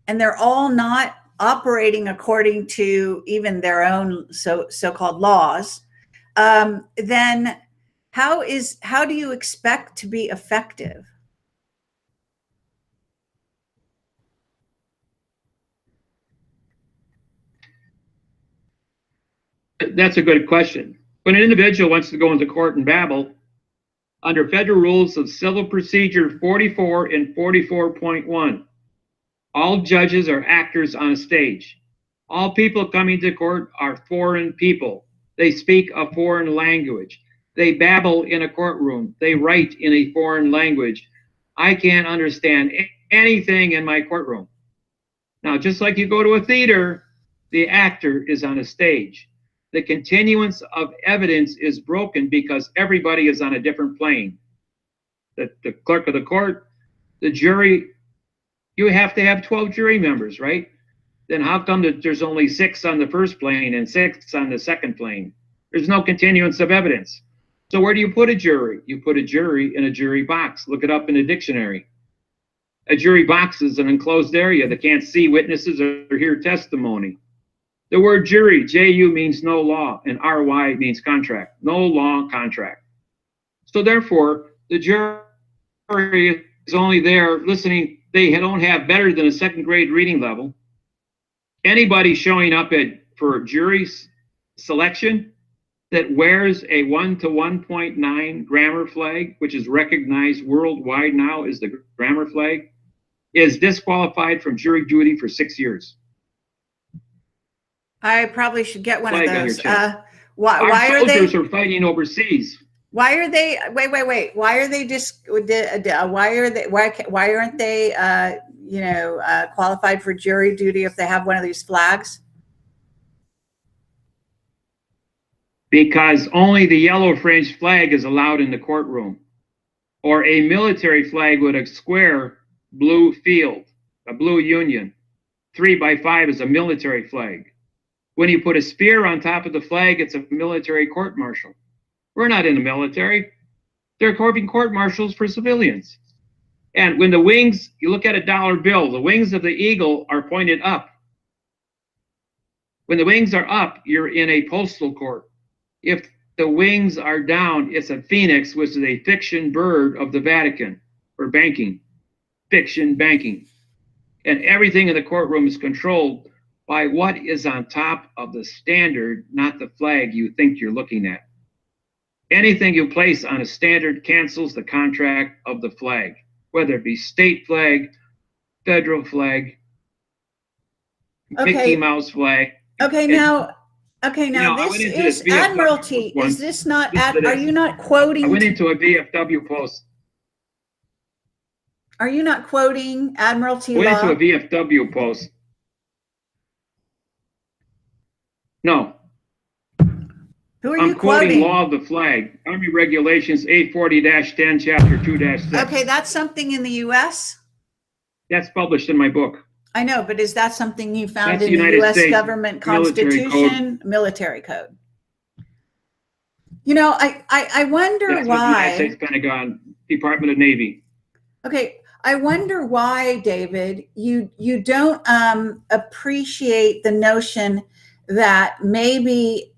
and they're all not operating according to even their own so-called laws, then how do you expect to be effective? That's a good question. When an individual wants to go into court and babble, under Federal Rules of Civil Procedure 44 and 44.1, all judges are actors on a stage. All people coming to court are foreign people. They speak a foreign language. They babble in a courtroom. They write in a foreign language. I can't understand anything in my courtroom. Now, just like you go to a theater, the actor is on a stage. The continuance of evidence is broken because everybody is on a different plane. The clerk of the court, the jury, you have to have 12 jury members, right? Then how come that there's only 6 on the first plane and 6 on the second plane? There's no continuance of evidence. So where do you put a jury? You put a jury in a jury box. Look it up in a dictionary. A jury box is an enclosed area that can't see witnesses or hear testimony. The word jury, J-U, means no law, and R-Y means contract. No law, contract. So therefore, the jury is only there listening. They don't have better than a second grade reading level. Anybody showing up for jury selection that wears a 1 to 1.9 grammar flag, which is recognized worldwide now as the grammar flag, is disqualified from jury duty for 6 years. I probably should get one of those. Why are soldiers are fighting overseas? Why are they? Wait. Why are they Why aren't they? Qualified for jury duty if they have one of these flags? Because only the yellow fringed flag is allowed in the courtroom, or a military flag with a square blue field, a blue union. 3x5 is a military flag. When you put a spear on top of the flag, it's a military court-martial. We're not in the military. They're court-martials for civilians. And when the wings, you look at a dollar bill, the wings of the eagle are pointed up. When the wings are up, you're in a postal court. If the wings are down, it's a phoenix, which is a fiction bird of the Vatican for banking, fiction banking. And everything in the courtroom is controlled by what is on top of the standard, not the flag you think you're looking at. Anything you place on a standard cancels the contract of the flag, whether it be state flag, federal flag, Mickey Mouse flag. Okay, now this is Admiralty. Is this not, are you not quoting? I went into a VFW post. Are you not quoting Admiralty law? I went into a VFW post. No. Who are you quoting? I'm quoting Law of the Flag, Army Regulations 840-10, Chapter 2-6. Okay, that's something in the U.S.? That's published in my book. I know, but is that something you found in the U.S. government constitution, military code? You know, I wonder why. United States Pentagon, Department of Navy. Okay, I wonder why, David, you don't appreciate the notion that maybe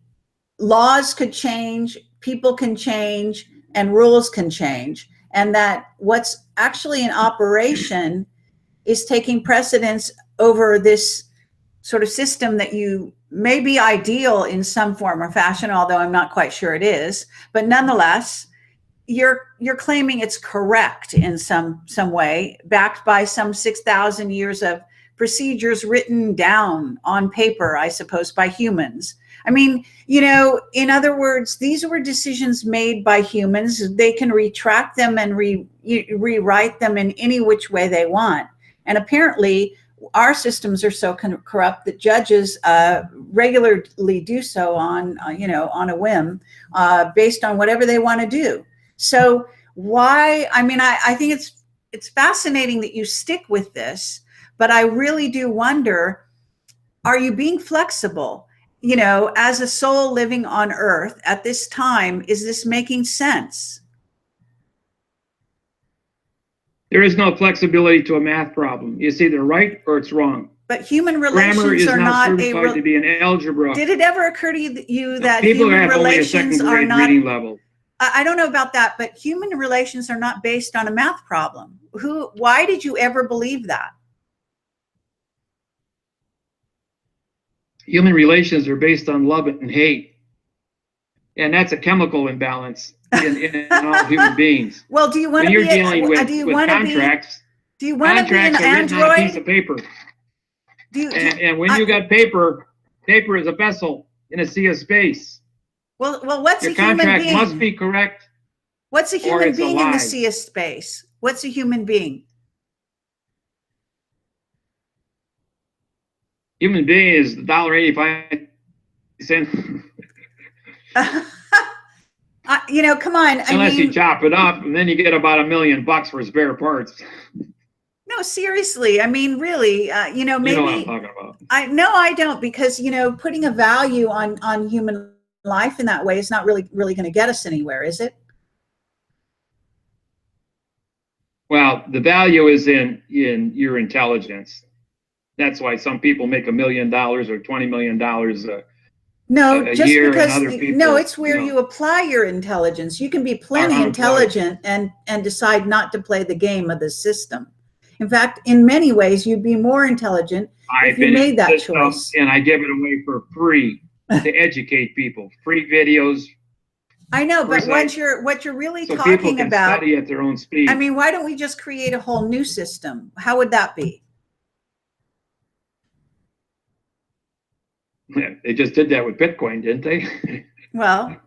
laws could change, people can change, and rules can change, and that what's actually in operation is taking precedence over this sort of system that you may be ideal in some form or fashion, although I'm not quite sure it is, but nonetheless, you're claiming it's correct in some way, backed by some 6,000 years of procedures written down on paper, I suppose, by humans. I mean, you know, in other words, these were decisions made by humans. They can retract them and rewrite them in any which way they want. And apparently, our systems are so corrupt that judges regularly do so on, you know, on a whim, based on whatever they want to do. So why? I mean, I think it's fascinating that you stick with this, but I really do wonder: are you being flexible? You know, as a soul living on Earth at this time, is this making sense? There is no flexibility to a math problem. It's either right or it's wrong. But human Grammar relations is are not not certified to be an algebra. Did it ever occur to you that People human have only a relations second are grade not? reading level. I don't know about that, but human relations are not based on a math problem. Why did you ever believe that? Human relations are based on love and hate. And that's a chemical imbalance in all human beings. Well, do you want when to you're be dealing with contracts, do you want to be an contracts are written on a piece android? of paper. And when you got paper is a vessel in a sea of space. Well, what's Your a human contract being? must be correct. What's a human it's a being in the lie. sea of space? What's a human being? Human being is $1.85. You know, come on. Unless you chop it up, and then you get about $1 million for spare parts. No, seriously. I mean, really, you know, maybe. You know what I'm talking about. I don't, because, you know, putting a value on human life in that way is not really going to get us anywhere, is it? Well, the value is in your intelligence. That's why some people make $1 million or $20 million a just year, because, and other people. No, it's where you apply your intelligence. You can be plenty intelligent and decide not to play the game of the system. In fact, in many ways, you'd be more intelligent if you made that choice. And I give it away for free to educate people. Free videos. I know, but what you're really so talking people can about, study at their own speed. I mean, why don't we just create a whole new system? How would that be? Yeah, they just did that with Bitcoin, didn't they? Well,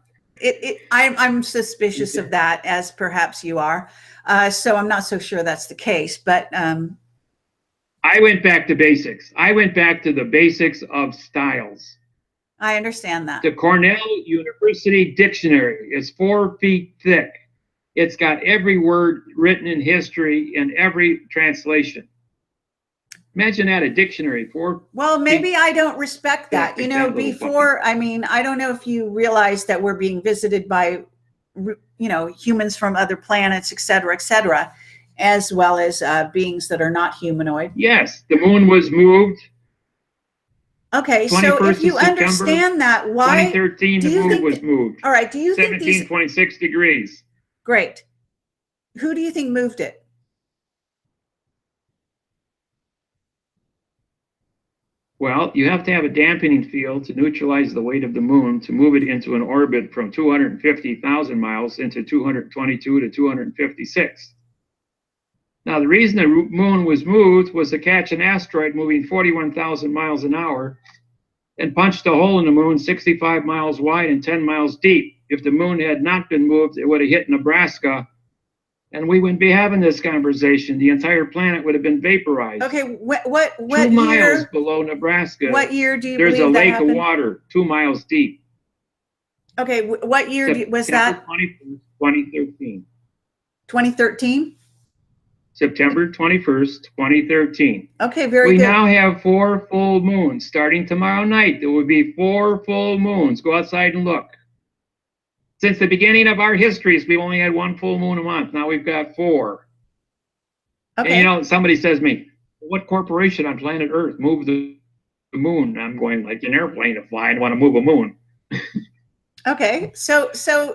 I'm suspicious of that, as perhaps you are. So I'm not so sure that's the case. But I went back to basics. I went back to the basics of styles. I understand that. The Cornell University Dictionary is 4 feet thick. It's got every word written in history in every translation. Imagine that, a dictionary. Well, maybe I don't respect that. You know, before, I mean, I don't know if you realize that we're being visited by, you know, humans from other planets, et cetera, as well as beings that are not humanoid. Yes, the moon was moved. Okay, so if you understand that, why 2013 the moon was moved? All right, do you think 17.6 degrees? Great. Who do you think moved it? Well, you have to have a dampening field to neutralize the weight of the moon to move it into an orbit from 250,000 miles into 222 to 256. Now, the reason the moon was moved was to catch an asteroid moving 41,000 miles an hour and punched a hole in the moon 65 miles wide and 10 miles deep. If the moon had not been moved, it would have hit Nebraska, and we wouldn't be having this conversation. The entire planet would have been vaporized. Okay, what 2 miles below Nebraska. What year do you believe that There's a lake happened? of water 2 miles deep. Okay, what year was that? 2013. 2013? September 21st, 2013. Okay, very good. We now have 4 full moons. Starting tomorrow night, there will be 4 full moons. Go outside and look. Since the beginning of our histories, we've only had 1 full moon a month. Now we've got 4. Okay. And you know, somebody says to me, what corporation on planet Earth moved the moon? I'm going, like an airplane to fly and want to move a moon. Okay, so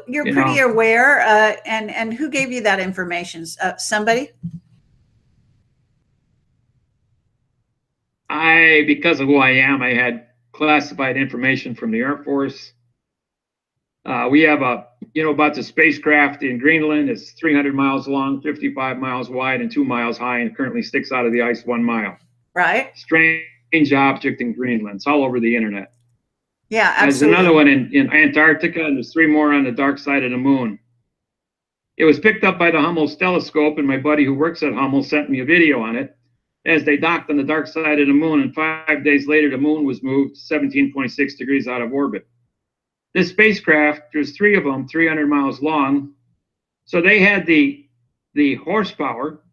you're pretty aware, and who gave you that information? Somebody? because of who I am, I had classified information from the Air Force. We have about the spacecraft in Greenland. It's 300 miles long, 55 miles wide, and 2 miles high, and currently sticks out of the ice 1 mile. Right. Strange object in Greenland. It's all over the internet. Yeah, absolutely. There's another one in Antarctica, and there's 3 more on the dark side of the moon. It was picked up by the Hummel telescope, and my buddy who works at Hummel sent me a video on it as they docked on the dark side of the moon, and 5 days later, the moon was moved 17.6 degrees out of orbit. This spacecraft, there's 3 of them, 300 miles long, so they had the horsepower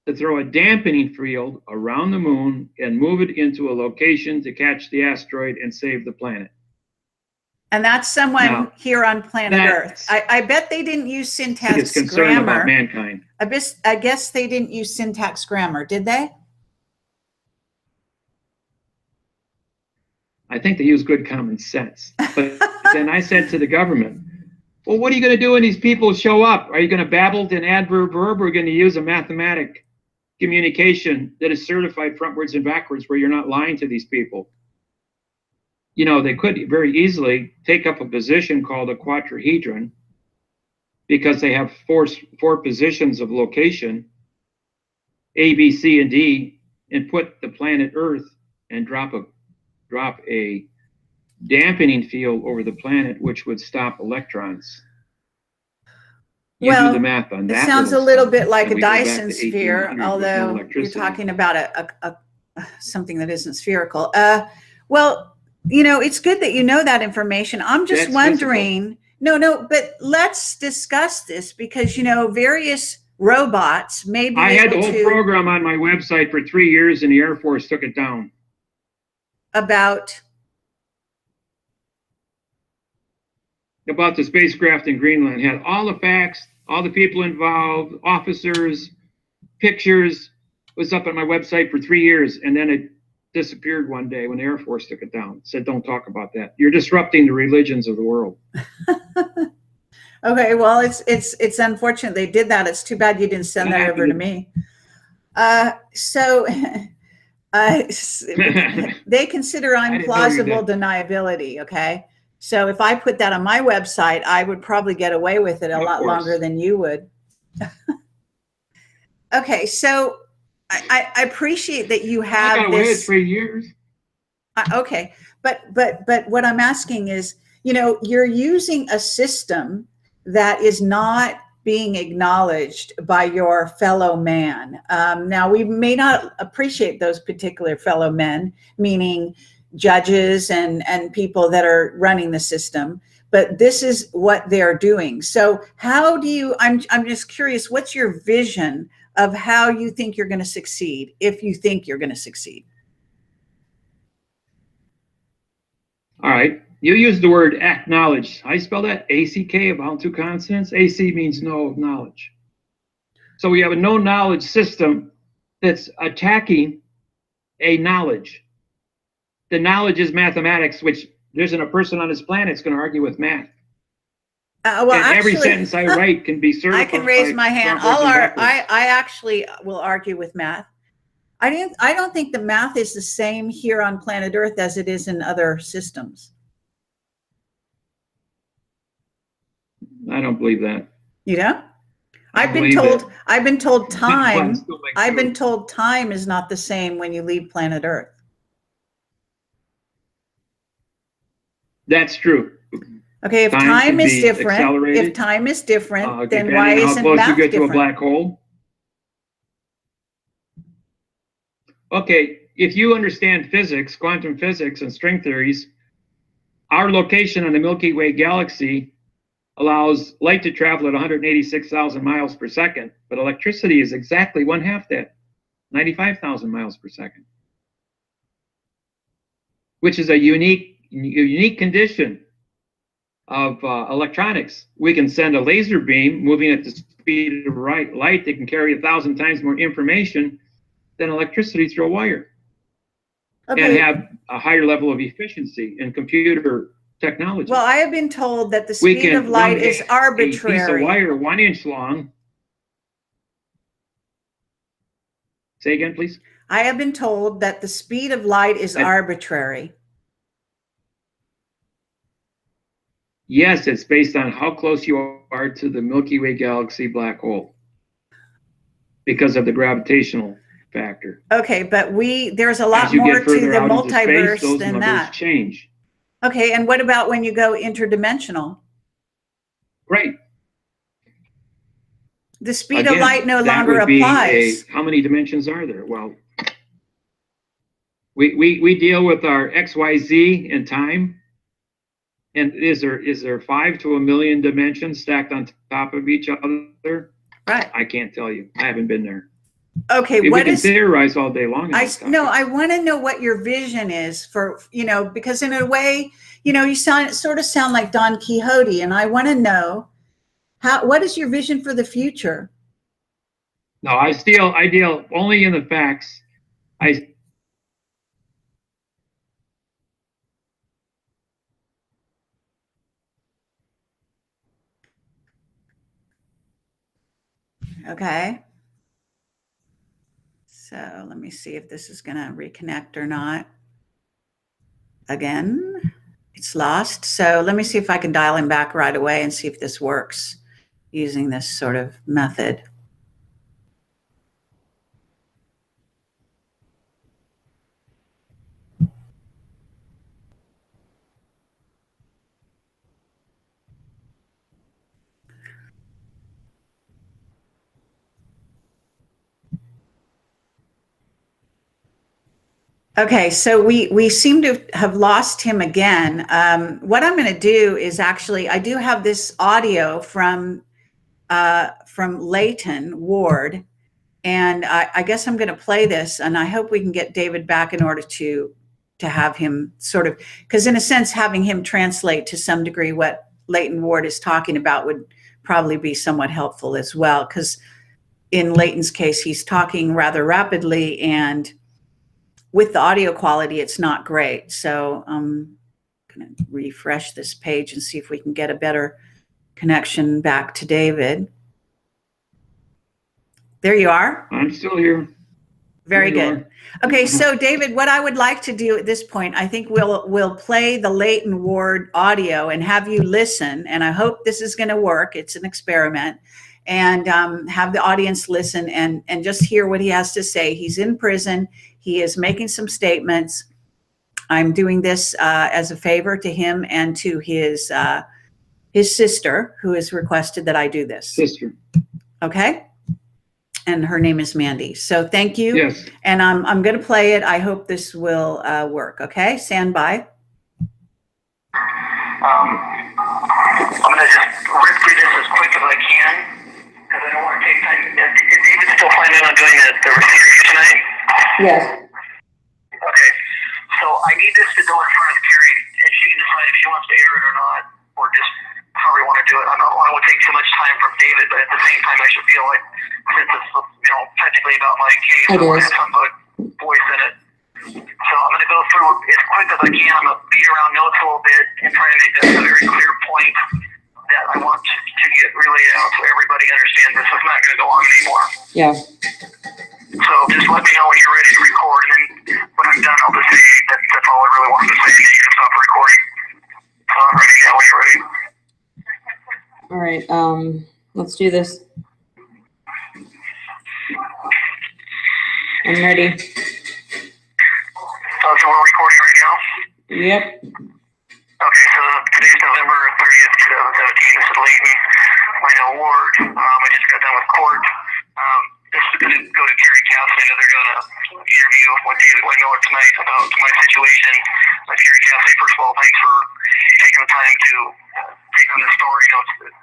to throw a dampening field around the moon and move it into a location to catch the asteroid and save the planet. And that's someone here on planet Earth. I bet they didn't use syntax concerned grammar. about mankind. I guess they didn't use syntax grammar, did they? I think they use good common sense. But then I said to the government, well, what are you going to do when these people show up? Are you going to babble an adverb verb, or are you going to use a mathematic communication that is certified frontwards and backwards where you're not lying to these people? They could very easily take up a position called a quadrahedron, because they have four positions of location, A, B, C, and D, and put the planet Earth and drop a dampening field over the planet, which would stop electrons. You do the math on that. It sounds a little bit like a Dyson sphere, although you're talking about something that isn't spherical. Well, it's good that you know that information. I'm just wondering. No, but let's discuss this, because various robots may be. I had the whole program on my website for 3 years, and the Air Force took it down. About the spacecraft in Greenland. Had all the facts, all the people involved, officers, pictures. It was up on my website for 3 years, and then it disappeared one day when the Air Force took it down. Said, don't talk about that. You're disrupting the religions of the world. Okay, well, it's unfortunate they did that. It's too bad you didn't send that over to me. They consider I'm plausible deniability, okay? So if I put that on my website, I would probably get away with it a lot longer than you would. Okay, so I appreciate that you have I got away with 3 years. Okay, but what I'm asking is, you're using a system that is not being acknowledged by your fellow man. Now, we may not appreciate those particular fellow men, meaning judges and people that are running the system, but this is what they're doing. So how do you, I'm just curious, what's your vision of how you think you're going to succeed, if you think you're going to succeed? All right. You use the word acknowledge. I spell that A-C-K, about 2 consonants. A-C means no knowledge. So we have a no knowledge system that's attacking a knowledge. The knowledge is mathematics, which there isn't a person on this planet that's going to argue with math. Well, actually, every sentence I write can be certified. I can raise my hand. I actually will argue with math. I don't think the math is the same here on planet Earth as it is in other systems. I don't believe that. You know? I've been told time is not the same when you leave planet Earth. That's true. Okay, if time is different, then why isn't math different? How close you get to a black hole? Okay, if you understand physics, quantum physics, and string theories, our location on the Milky Way galaxy allows light to travel at 186,000 miles per second, but electricity is exactly 1/2 that, 95,000 miles per second, which is a unique condition of electronics. We can send a laser beam moving at the speed of light that can carry 1,000 times more information than electricity through a wire, and have a higher level of efficiency in computer technology. Well, I have been told that the speed of light is arbitrary. A piece of wire 1 inch long. Say again, please. I have been told that the speed of light is arbitrary. Yes, it's based on how close you are to the Milky Way galaxy black hole because of the gravitational factor. Okay, but there's a lot As you more get further to the out into space, multiverse those than numbers that. change. Okay, and what about when you go interdimensional? Right. The speed of light no longer applies. How many dimensions are there? Well, we deal with our XYZ in time. And is there 5 to 1 million dimensions stacked on top of each other? Right. I can't tell you. I haven't been there. Okay, we can theorize all day long. I want to know what your vision is for, because in a way, you sort of sound like Don Quixote, and I want to know what is your vision for the future? No, I deal only in the facts. Okay. So let me see if this is going to reconnect or not. Again, it's lost. So let me see if I can dial him back right away and see if this works using this sort of method. Okay, so we seem to have lost him again. What I'm going to do is actually, I do have this audio from Leighton Ward, and I guess I'm going to play this, and I hope we can get David back in order to have him sort of, because in a sense, having him translate to some degree what Leighton Ward is talking about would probably be somewhat helpful as well, because in Leighton's case, he's talking rather rapidly, and with the audio quality, it's not great. So I'm going to refresh this page and see if we can get a better connection back to David. There you are. I'm still here. Very good. Okay, so David, what I would like to do at this point, I think we'll play the Leighton Ward audio and have you listen. And I hope this is going to work. It's an experiment. And have the audience listen and just hear what he has to say. He's in prison. He is making some statements. I'm doing this as a favor to him and to his sister, who has requested that I do this. Sister. Okay. And her name is Mandy. So thank you. Yes. And I'm going to play it. I hope this will work. Okay. Stand by. I'm going to just rip through this as quick as I can because I don't want to take time. Is David still planning on doing the receiver tonight? Yes. Okay. So I need this to go in front of Carrie, and she can decide if she wants to air it or not, or just however you want to do it. I don't want to take too much time from David, but at the same time, I should feel like since it's technically about my case, I want to have some voice in it. So I'm going to go through as quick as I can. I'm going to beat around notes a little bit and try to make that a very clear point that I want to get relayed out so everybody understands this is not going to go on anymore. Yeah. So just let me know when you're ready to record, and then when I'm done, I'll just say that's all I really wanted to say, and you can stop the recording. So I'm ready now when you're ready. All right, let's do this. I'm ready. So we're recording right now? Yep. Okay, so today's November 30th, 2017. This is Leighton. My name is Ward. I just got done with court. This is going to go to Carrie Cassidy. They're going to interview with David Wynn Miller tonight about my situation. Carrie Cassidy, first of all, thanks for taking the time to take on this story. It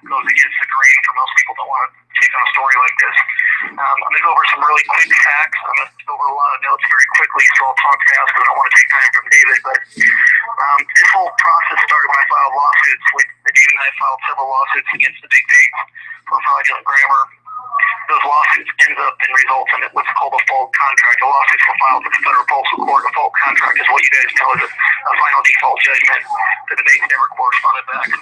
goes against the grain for most people that want to take on a story like this. I'm going to go over some really quick facts. I'm going to go over a lot of notes very quickly, so I'll talk fast because I don't want to take time from David. But this whole process started when I filed lawsuits. David and I filed several lawsuits against the big pigs for fraudulent grammar. Those lawsuits ends up and results in what's called a fault contract. The lawsuits were filed with the federal postal court. A fault contract is what you guys know is a final default judgment that the banks never corresponded back.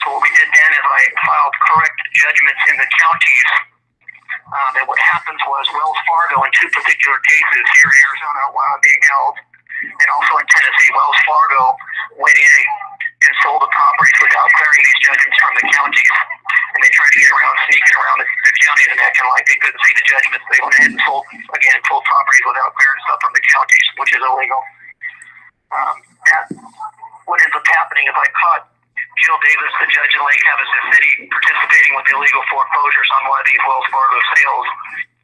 So what we did then is I filed correct judgments in the counties And what happens was Wells Fargo in two particular cases here in Arizona while being held, and also in Tennessee, Wells Fargo went in and sold the properties without clearing these judgments from the counties. And they tried to get around, sneaking around the counties and acting like they couldn't see the judgments. They went ahead and sold properties without clearing stuff from the counties, which is illegal. What ends up happening is I caught Jill Davis, the judge in Lake Havasu City, participating with illegal foreclosures on one of these Wells Fargo sales.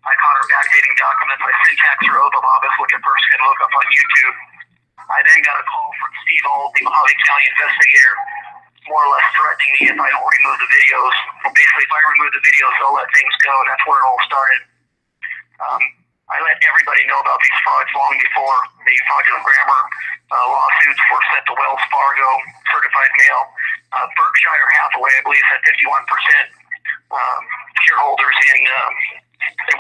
I caught her backdating documents. I syntax her oath of office, which a person can look up on YouTube. I then got a call from Steve Auld, the Mojave County investigator, more or less threatening me if I don't remove the videos. Basically, if I remove the videos, they'll let things go, and that's where it all started. I let everybody know about these frauds long before the fraudulent grammar lawsuits were sent to Wells Fargo, certified mail. Berkshire Hathaway, I believe, had 51% shareholders in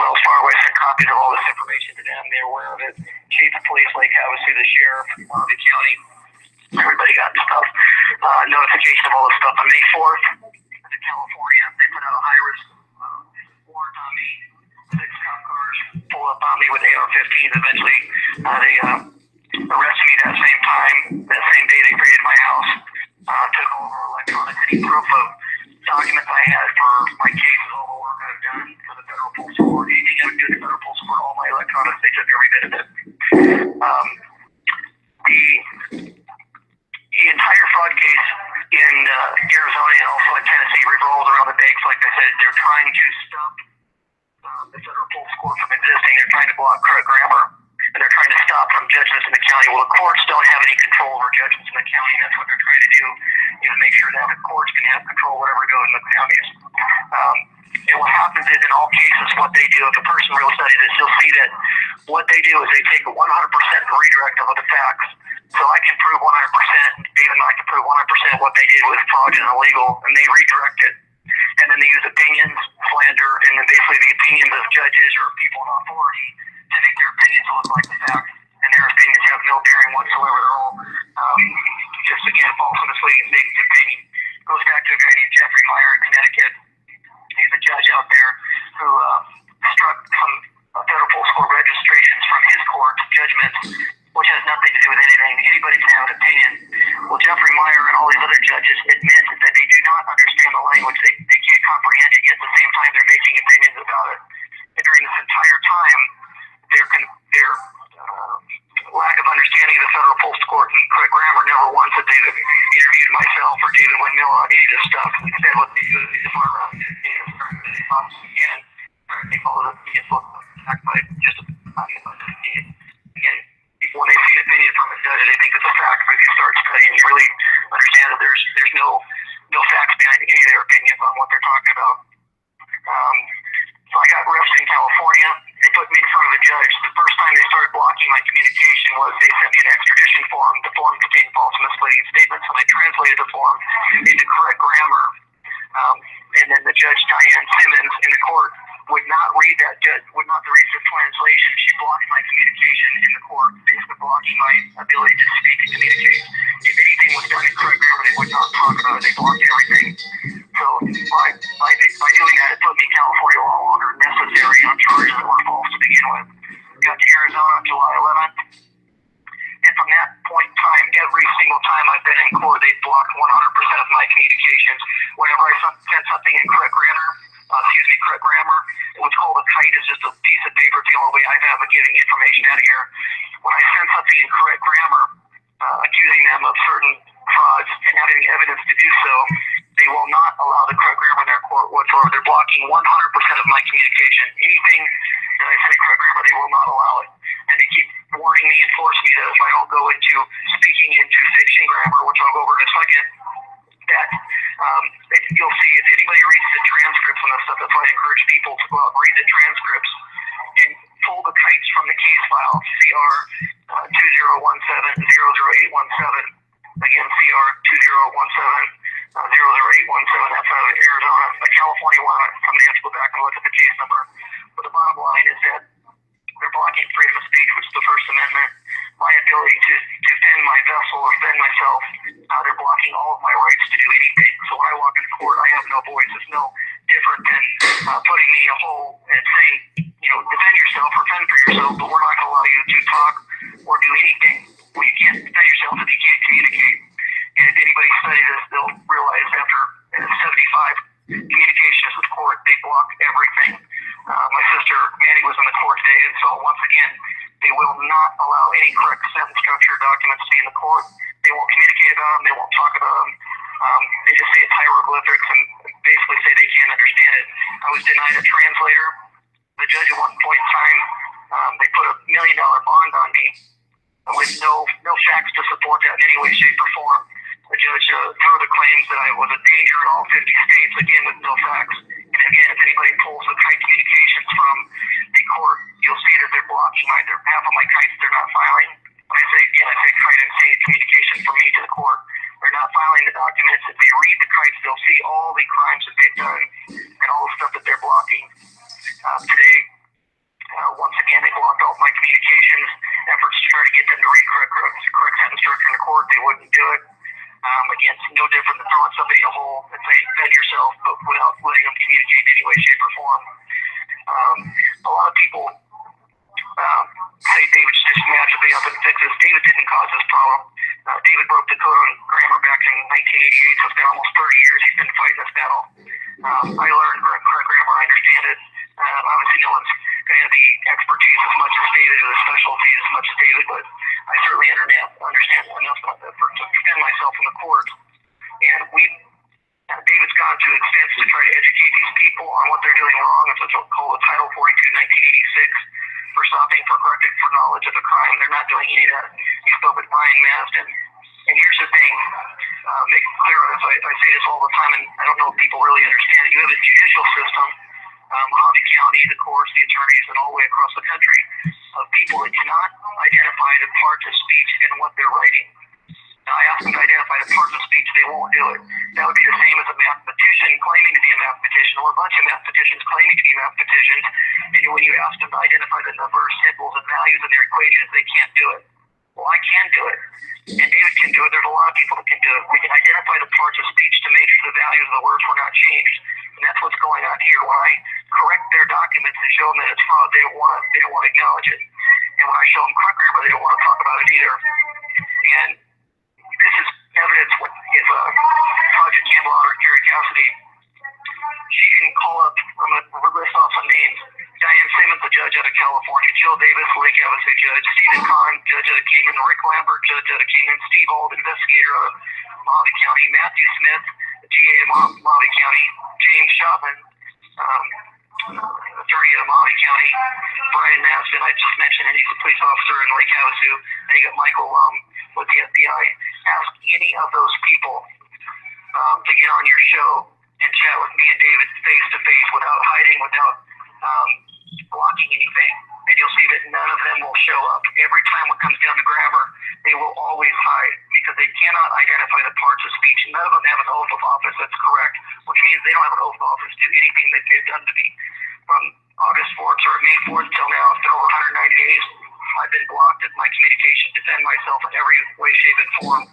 Wells Fargo. I sent copies of all this information to them. They're aware of it. Chief of Police Lake Havasu, the sheriff, Mojave County, everybody got stuff. Notification of all this stuff on May 4th. In California, they put out a high-risk warrant on me. 6 cop cars pull up on me with AR-15s. Eventually, they arrested me that same time. That same day, they raided my house. Took all our electronics, any proof of documents I had for my cases, all the work I've done for the federal postal court, anything I would do to the federal postal court, all my electronics, they took every bit of it. The entire fraud case in Arizona and also in Tennessee revolves around the banks. Like I said, they're trying to stop the federal postal court from existing. They're trying to block correct grammar, and they're trying to stop from judgments in the county. Well, the courts don't have any control over judgments in the county, and that's what they're trying to do, is make sure that the courts can have control whatever goes in the counties. And what happens is, in all cases, what they do, if a person really studies this, you'll see that what they do is they take a 100% redirect of the facts. So I can prove 100%, David and I can prove 100% what they did was fraudulent and illegal, and they redirect it. And then they use opinions, slander, and then basically the opinions of judges or people in authority to make their opinions look like the facts. And their opinions have no bearing whatsoever. They're all just, again, false and misleading statements of opinion. Goes back to a guy named Jeffrey Meyer in Connecticut. He's a judge out there who struck some federal postal court registrations from his court judgments, which has nothing to do with anything. Anybody can have an opinion. Well, Jeffrey Meyer and all these other judges admit that they do not understand the language. They can't comprehend it, yet at the same time they're making opinions about it. And during this entire time, their lack of understanding of the federal postal court and correct grammar never once that they've interviewed myself or David Wynn Miller on any of this stuff. Instead, what they do is they farm around and they follow the fact by just again, people, when they see an opinion from a judge, they think it's a fact, but if you start studying, you really understand that there's no facts behind any of their opinions on what they're talking about. So I got arrested in California. They put me in front of a judge. The first time they started blocking my communication was they sent me an extradition form. The form contained false and misleading statements, and I translated the form into correct grammar. And then the judge, Diane Simmons, in the court would not read the translation. She blocked my communication in the court, basically blocking my ability to speak and communicate. If anything was done in correct grammar, they would not talk about it. They blocked everything. So by doing that, it put me in California law longer necessary on charges that were false to begin with. Got to Arizona on July 11th. And from that point in time, every single time I've been in court, they blocked 100% of my communications. Whenever I sent something in correct grammar, what's called a kite is just a piece of paper. It's the only way I have of getting information out of here. When I send something in correct grammar, accusing them of certain frauds and having evidence to do so, they will not allow the correct grammar in their court whatsoever. They're blocking 100% of my communication. Anything that I say correct grammar, they will not allow it. And they keep warning me and forcing me that if I don't go into speaking into fiction grammar, which I'll go over in a second, that you'll see if anybody reads the transcripts and that stuff, that's why I encourage people to go out and read the transcripts and pull the kites from the case file, CR 2017-00817. Again, CR 2017-00817. That's out of Arizona. A California one, somebody has to go back and look at the case number. But the bottom line is that they're blocking freedom of speech, which is the First Amendment, my ability to defend my vessel or defend myself. They're blocking all of my rights to do anything. So when I walk into court, I have no voice. It's no different than putting me in a hole and saying all 50 states, again, with no facts. And again, if anybody pulls the kite communications from the court, you'll see that they're blocking half of my kites they're not filing. When I say kite, I'm saying communication from me to the court. They're not filing the documents. If they read the kites, they'll see all the crimes that they've done and all the stuff that they're blocking. Today, once again, they blocked all my communications, efforts to try to get them to read correct sentence structure in the court. They wouldn't do it. Again, it's no different than throwing somebody in a hole and saying, bend yourself, but without letting them communicate in any way, shape, or form. A lot of people say David should just magically up and fix this. David didn't cause this problem. David broke the code on grammar back in 1988, so it's been almost 30 years he's been fighting this battle. I learned correct grammar, I understand it. Obviously, no one's going to have the expertise as much as David or the specialty as much as David, but I certainly understand enough to defend myself in the court. And David's gone to extents to try to educate these people on what they're doing wrong. It's what's called the Title 42, 1986, for stopping for correcting for knowledge of the crime. They're not doing any of that. He spoke with Brian Maston. And here's the thing, make it clear on this. I say this all the time, and I don't know if people really understand it. You have a judicial system, Mojave County, the courts, the attorneys, and all the way across the country, of people that cannot identify the parts of speech in what they're writing. Now, I ask them to identify the parts of speech, they won't do it. That would be the same as a mathematician claiming to be a mathematician, or a bunch of mathematicians claiming to be mathematicians, and when you ask them to identify the numbers, symbols, and values in their equations, they can't do it. Well, I can do it, and David can do it. There's a lot of people that can do it. We can identify the parts of speech to make sure the values of the words were not changed, and that's what's going on here. When I correct their documents and show them that it's fraud, they don't want to acknowledge it. And when I show them correct grammar, they don't want to talk about it either. And this is evidence if Project Camelot or Carrie Cassidy, she can call up, I'm going to list off some names: Diane Simmons, the judge out of California; Jill Davis, Lake Havasu judge; Stephen Kahn, judge out of Kingman; Rick Lambert, judge out of Kingman; Steve Auld, investigator out of Mojave County; Matthew Smith, the GA of Mojave County; James Shopman, attorney out of Mojave County; Brian Maston, I just mentioned, and he's a police officer in Lake Havasu; and you got Michael with the FBI. Ask any of those people to get on your show and chat with me and David face to face, without hiding, without blocking anything, and you'll see that none of them will show up. Every time it comes down to grammar, they will always hide, because they cannot identify the parts of speech. None of them have an oath of office that's correct, which means they don't have an oath of office to anything that they've done to me. From May 4th till now, it's been over 190 days. I've been blocked at my communication to defend myself in every way, shape, and form.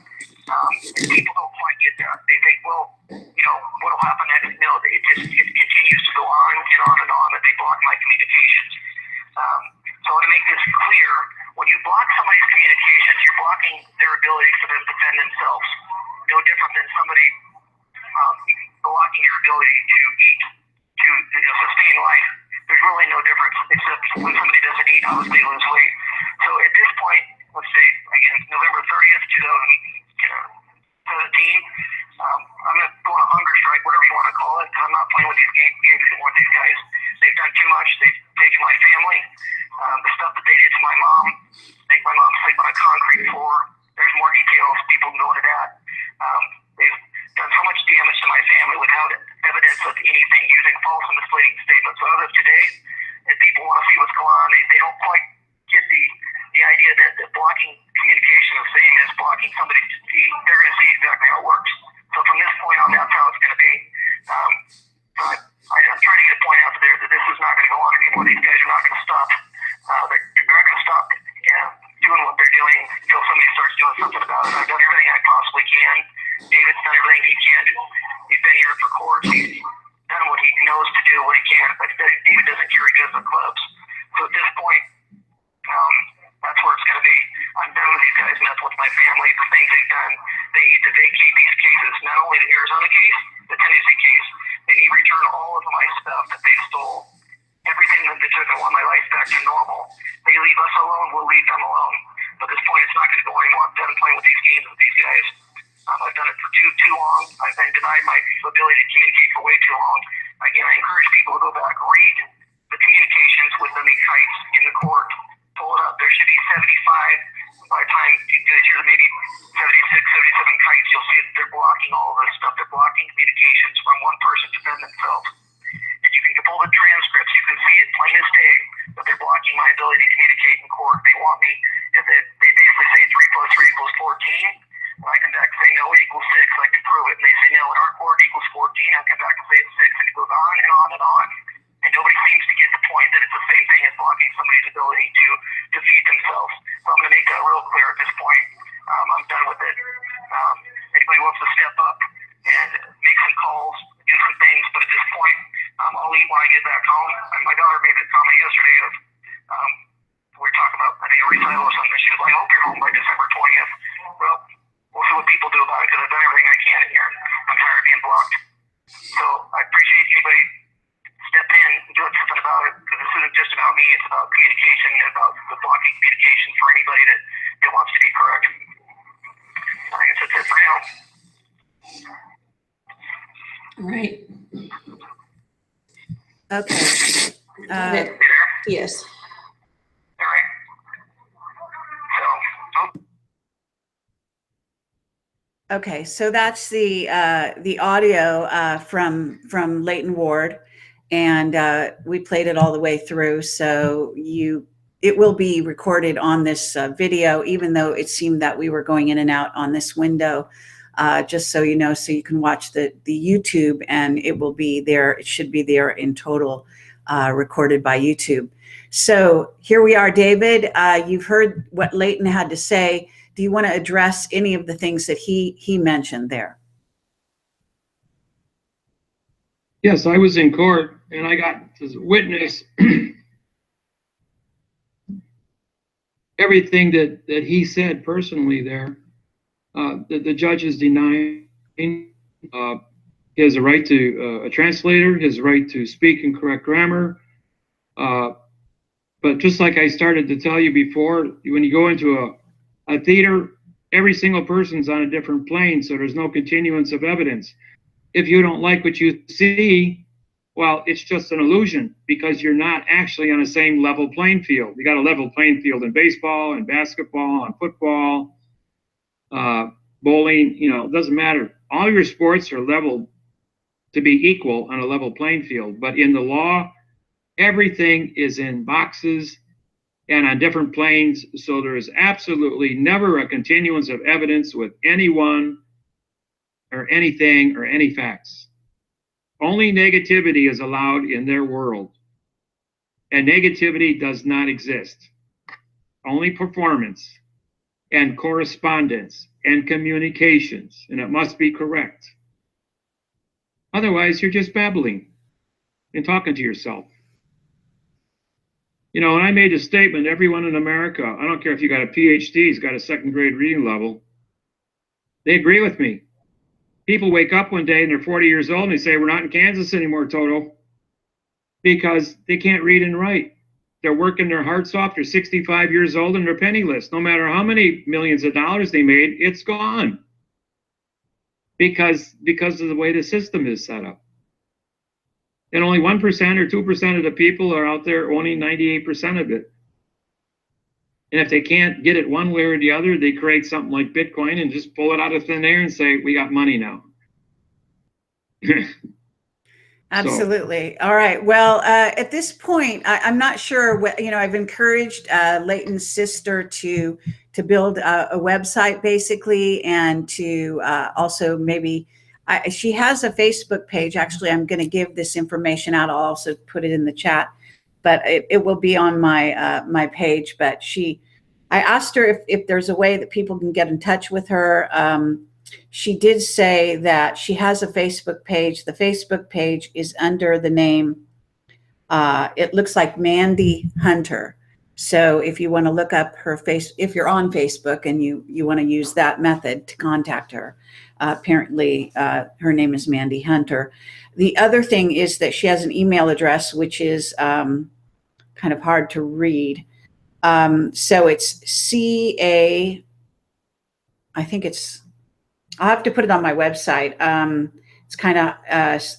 And people don't quite get that. They think, well, what'll happen next? No, it continues to go on and on and on, that they block my communications. So to make this clear, when you block somebody's communications, you're blocking their ability for them to defend themselves. No different than somebody blocking your ability to eat, to sustain life. There's really no difference, except when somebody doesn't eat, obviously they lose weight. So at this point, let's say, again, November 30th, 2017, I'm going to go on a hunger strike, whatever you want to call it, because I'm not playing with these games anymore with these guys. They've done too much. They've taken my family. The stuff that they did to my mom, make my mom sleep on a concrete floor. There's more details. People can go into that. They've done so much damage to my family without evidence of anything, using false and misleading statements. So as of today, if people want to see what's going on, they don't quite get the idea that blocking communication is the same as blocking somebody to eat. They're going to see exactly how it works. So from this point on, that's how it's going to be. I'm trying to get a point out there that this is not going to go on anymore. These guys are not going to stop. They're not going to stop doing what they're doing until somebody starts doing something about it. I've done everything I possibly can. David's done everything he can. He's been here for courts. He's done what he knows to do, what he can. But David doesn't carry guns or clubs. So at this point, that's where it's going to be. I'm done with these guys, and that's with my family. The things they've done, they need to vacate these cases. Not only the Arizona case, the Tennessee case. They need to return all of my stuff that they stole. Everything that they took, and want my life back to normal. They leave us alone, we'll leave them alone. But at this point, it's not going to go anymore. I'm done playing with these games with these guys. I've done it for too long. I've been denied my ability to communicate for way too long. Again, I encourage people to go back, read the communications with the kites in the court. Pull it up. There should be 75 by the time you guys hear the maybe 76, 77 kites, you'll see that they're blocking all this stuff. They're blocking communications from one person to them themselves. And you can pull the transcripts. You can see it plain as day that they're blocking my ability to communicate in court. They want me, they basically say 3 plus 3 equals 14. When I come back and say, no, it equals 6, I can prove it. And they say, no, in our court it equals 14. I come back and say it's 6. And it goes on and on and on. And nobody seems to get the point that it's the same thing as blocking somebody's ability to defeat themselves. So I'm going to make that real clear at this point. I'm done with it. Anybody wants to step up and make some calls, do some things, but at this point, I'll eat when I get back home. And my daughter made a comment yesterday of, we were talking about, I think, a recital or something. She was like, I hope you're home by December 20th. Well, we'll see what people do about it, because I've done everything I can in here. I'm tired of being blocked. So I appreciate anybody stepping in and doing something about it, because this isn't just about me, it's about communication and about the blocking communication for anybody that wants to be correct. I guess that's it for now. All right. Okay. Yes. All right. So, Okay, so that's the audio from Leighton Ward, and we played it all the way through. So it will be recorded on this video, even though it seemed that we were going in and out on this window. Just so you know, so you can watch the YouTube, and it will be there. It should be there in total, recorded by YouTube. So here we are, David. You've heard what Leighton had to say. Do you want to address any of the things that he mentioned there? Yes, I was in court and I got to witness everything that he said personally there. The judge is denying he has a right to a translator, his right to speak in correct grammar. But just like I started to tell you before, when you go into a theater, every single person's on a different plane, so there's no continuance of evidence. If you don't like what you see, well, it's just an illusion, because you're not actually on the same level playing field. You got a level playing field in baseball and basketball and football, bowling, it doesn't matter. All your sports are level to be equal on a level playing field. But in the law, everything is in boxes and on different planes, so there is absolutely never a continuance of evidence with anyone or anything or any facts. Only negativity is allowed in their world, and negativity does not exist. Only performance and correspondence and communications, and it must be correct. Otherwise, you're just babbling and talking to yourself. When I made a statement, everyone in America, I don't care if you got a PhD, has got a 2nd grade reading level, they agree with me. People wake up one day and they're 40 years old and they say, we're not in Kansas anymore, Toto, because they can't read and write. They're working their hearts off. They're 65 years old and they're penniless. No matter how many millions of dollars they made, it's gone. Because of the way the system is set up. And only 1% or 2% of the people are out there owning 98% of it. And if they can't get it one way or the other, they create something like Bitcoin and just pull it out of thin air and say, we got money now. Absolutely. All right. Well, at this point, I'm not sure what, I've encouraged Leighton's sister to build a website, basically, and to also maybe, she has a Facebook page. Actually, I'm going to give this information out. I'll also put it in the chat, but it will be on my page. But I asked her if there's a way that people can get in touch with her. She did say that she has a Facebook page. The Facebook page is under the name, it looks like Mandy Hunter. So if you want to look up her if you're on Facebook and you want to use that method to contact her, apparently her name is Mandy Hunter. The other thing is that she has an email address, which is kind of hard to read. So it's I think I'll have to put it on my website. It's kind of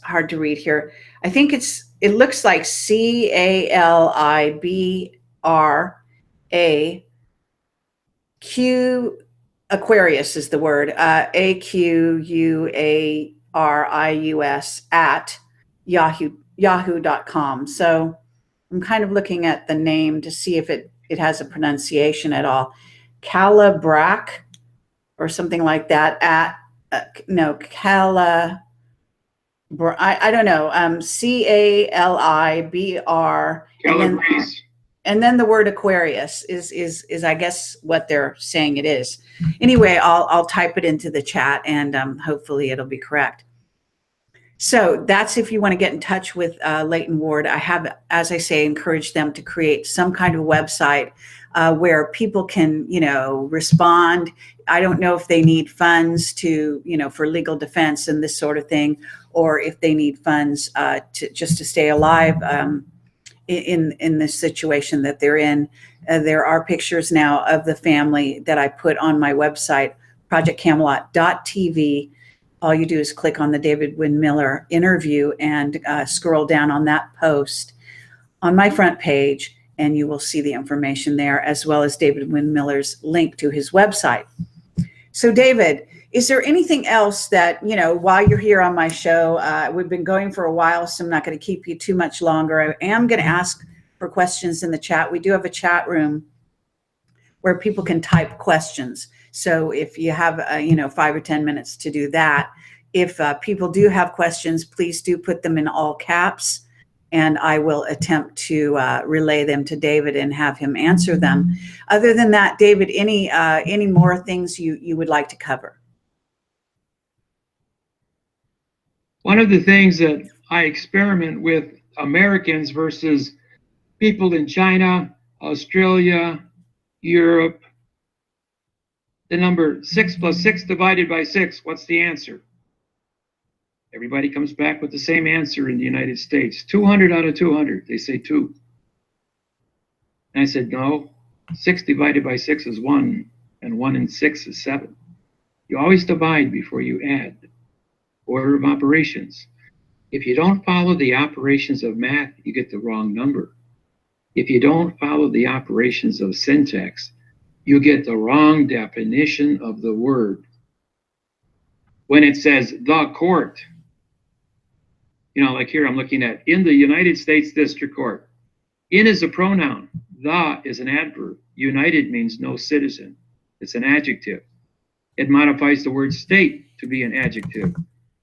hard to read here. I think it looks like CALIBRA Q Aquarius is the word, AQUARIUS at yahoo.com. So I'm kind of looking at the name to see if it has a pronunciation at all. Calabrac or something like that at, no, I don't know, CALIBR. And then the word Aquarius is I guess what they're saying it is. Anyway, I'll type it into the chat and hopefully it'll be correct. So that's if you want to get in touch with Leighton Ward. I have, as I say, encouraged them to create some kind of website where people can, respond. I don't know if they need funds to, for legal defense and this sort of thing, or if they need funds just to stay alive in this situation that they're in. There are pictures now of the family that I put on my website, projectcamelot.tv. All you do is click on the David Wynn Miller interview and scroll down on that post on my front page, and you will see the information there, as well as David Wynn Miller's link to his website. So David, is there anything else that, while you're here on my show, we've been going for a while, so I'm not going to keep you too much longer. I am going to ask for questions in the chat. We do have a chat room where people can type questions. So if you have, 5 or 10 minutes to do that, if people do have questions, please do put them in all caps, and I will attempt to relay them to David and have him answer them. Other than that, David, any more things you would like to cover? One of the things that I experiment with Americans versus people in China, Australia, Europe, the number 6 plus 6 divided by 6, what's the answer? Everybody comes back with the same answer in the United States. 200 out of 200, they say 2. And I said, no, 6 divided by 6 is 1, and 1 and 6 is 7. You always divide before you add. Order of operations. If you don't follow the operations of math, you get the wrong number. If you don't follow the operations of syntax, you get the wrong definition of the word. When it says the court, like here I'm looking at in the United States District Court. In is a pronoun. The is an adverb. United means no citizen. It's an adjective. It modifies the word state to be an adjective,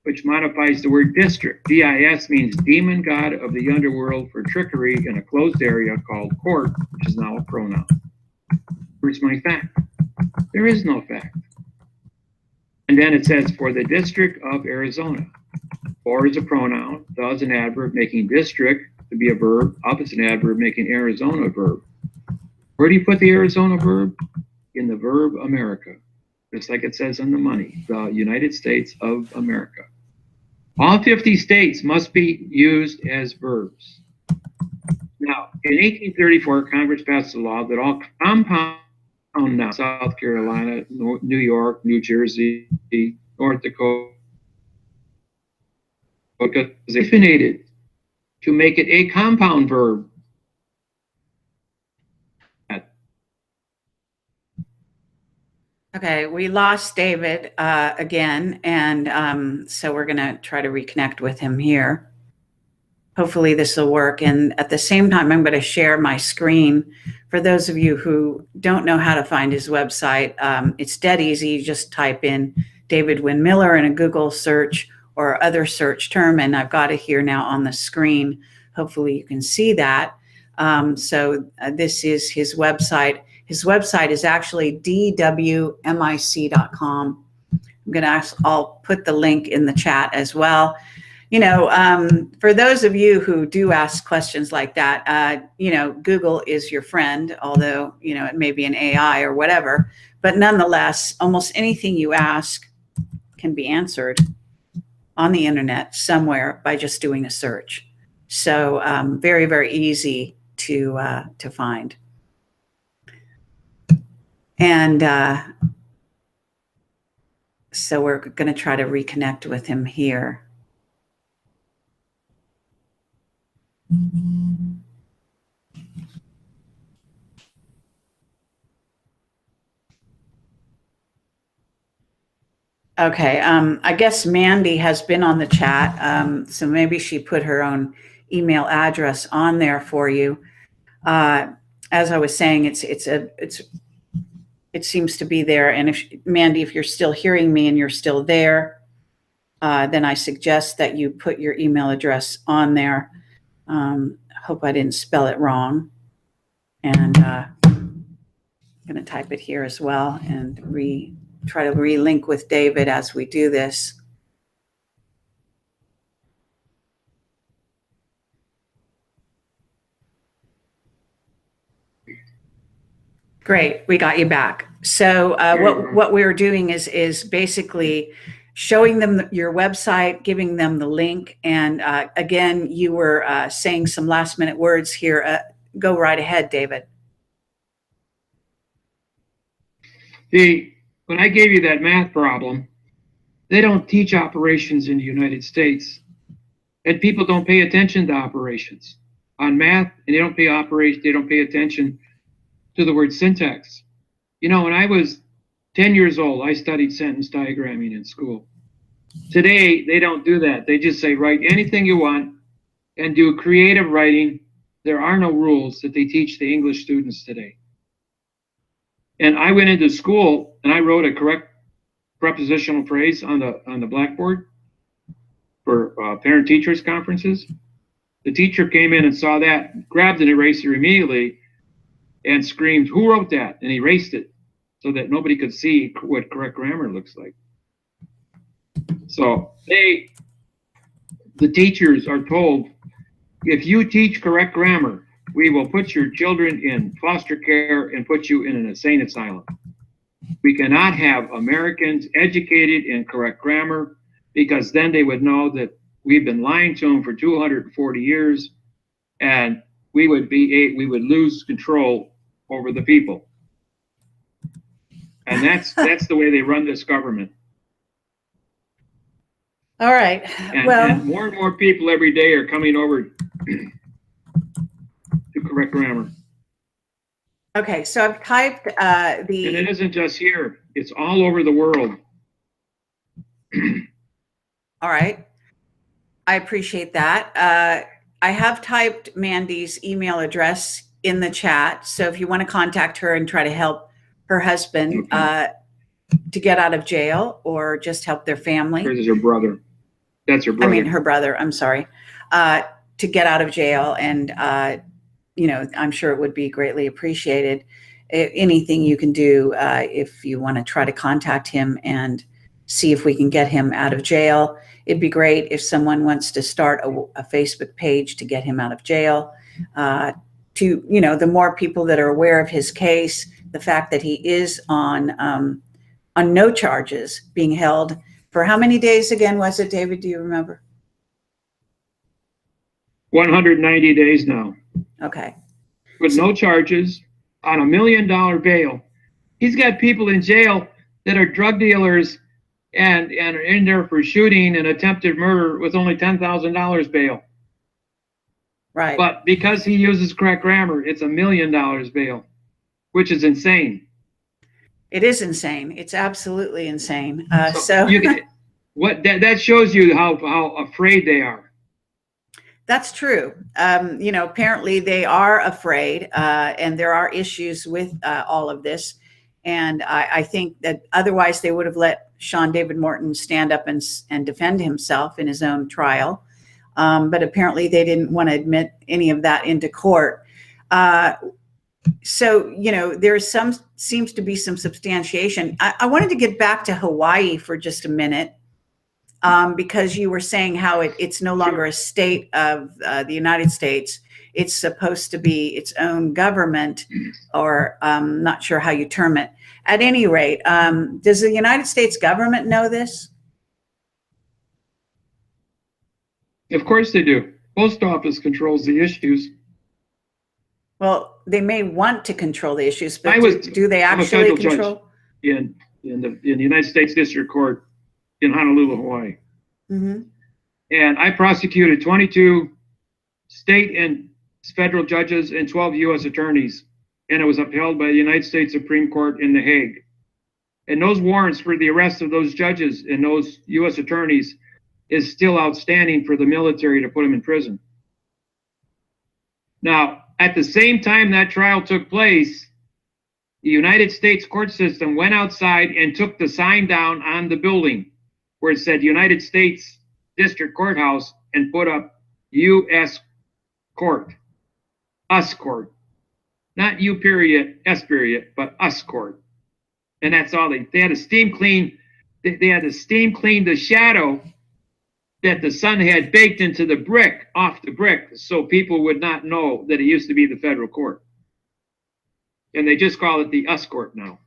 which modifies the word district. DIS means demon god of the underworld for trickery in a closed area called court, which is now a pronoun. Where's my fact? There is no fact. And then it says for the District of Arizona. For is a pronoun, the is an adverb, making district to be a verb, of is an adverb, making Arizona a verb. Where do you put the Arizona verb? In the verb America, just like it says on the money, the United States of America. All 50 states must be used as verbs. Now, in 1834, Congress passed a law that all compound nouns, South Carolina, New York, New Jersey, North Dakota, is definited to make it a compound verb. Okay, we lost David again, and so we're going to try to reconnect with him here. Hopefully this will work. And at the same time, I'm going to share my screen. For those of you who don't know how to find his website, it's dead easy. You just type in David Wynn Miller in a Google search or other search term, and I've got it here now on the screen. Hopefully you can see that. So this is his website. His website is actually dwmic.com. I'll put the link in the chat as well. For those of you who do ask questions like that, Google is your friend, although, it may be an AI or whatever, but nonetheless, almost anything you ask can be answered on the internet somewhere by just doing a search. So very, very easy to find. And so we're going to try to reconnect with him here. Okay. I guess Mandy has been on the chat, so maybe she put her own email address on there for you. As I was saying, it seems to be there. And if Mandy, if you're still hearing me and you're still there, then I suggest that you put your email address on there. Hope I didn't spell it wrong. And I'm going to type it here as well and try to relink with David as we do this. Great, we got you back. So what we were doing is basically showing them your website, giving them the link, and again, you were saying some last minute words here. Go right ahead, David. When I gave you that math problem, they don't teach operations in the United States, and people don't pay attention to operations on math, and they don't pay attention to the word syntax. You know, when I was 10 years old, I studied sentence diagramming in school. Today, they don't do that. They just say, write anything you want and do creative writing. There are no rules that they teach the English students today. And I went into school and I wrote a correct prepositional phrase on the blackboard for parent-teachers conferences. The teacher came in and saw that, grabbed an eraser immediately, and screamed, "Who wrote that?" and erased it so that nobody could see what correct grammar looks like. So the teachers are told, if you teach correct grammar, we will put your children in foster care and put you in an insane asylum. We cannot have Americans educated in correct grammar, because then they would know that we've been lying to them for 240 years, and we would lose control over the people. And that's the way they run this government. All right. And more and more people every day are coming over to correct grammar. Okay, so I've typed And it isn't just here, it's all over the world. All right. I appreciate that. I have typed Mandy's email address in the chat. So if you want to contact her and try to help her husband to get out of jail, or just help their family. Hers is her brother. That's her brother. I mean, her brother, I'm sorry. To get out of jail. And, you know, I'm sure it would be greatly appreciated. Anything you can do if you want to try to contact him and see if we can get him out of jail. It'd be great if someone wants to start a Facebook page to get him out of jail. To, you know, the more people that are aware of his case, the fact that he is on no charges, being held for how many days again was it, David? Do you remember? 190 days now. Okay. With no charges, on $1 million bail. He's got people in jail that are drug dealers and are in there for shooting and attempted murder with only $10,000 bail. Right. But because he uses correct grammar, it's $1 million bail, which is insane. It is insane. It's absolutely insane. That shows you how afraid they are. That's true. You know, apparently they are afraid, and there are issues with all of this. And I think that otherwise they would have let Sean David Morton stand up and defend himself in his own trial. But apparently they didn't want to admit any of that into court. So, you know, seems to be some substantiation. I wanted to get back to Hawaii for just a minute, because you were saying how it's no longer a state of the United States. It's supposed to be its own government, or not sure how you term it. At any rate, does the United States government know this? Of course they do. Post office controls the issues. Well, they may want to control the issues, but do they actually control? In the United States District Court in Honolulu, Hawaii. Mm-hmm. And I prosecuted 22 state and federal judges and 12 U.S. attorneys, and it was upheld by the United States Supreme Court in The Hague. And those warrants for the arrest of those judges and those U.S. attorneys is still outstanding for the military to put them in prison. Now, at the same time that trial took place, the United States court system went outside and took the sign down on the building where it said United States District Courthouse and put up U.S. Court, us court. Not U period, S period, but us court. And that's all they had to steam clean. They had to steam clean the shadow that the sun had baked into the brick, off the brick, so people would not know that it used to be the federal court. And they just call it the us court now.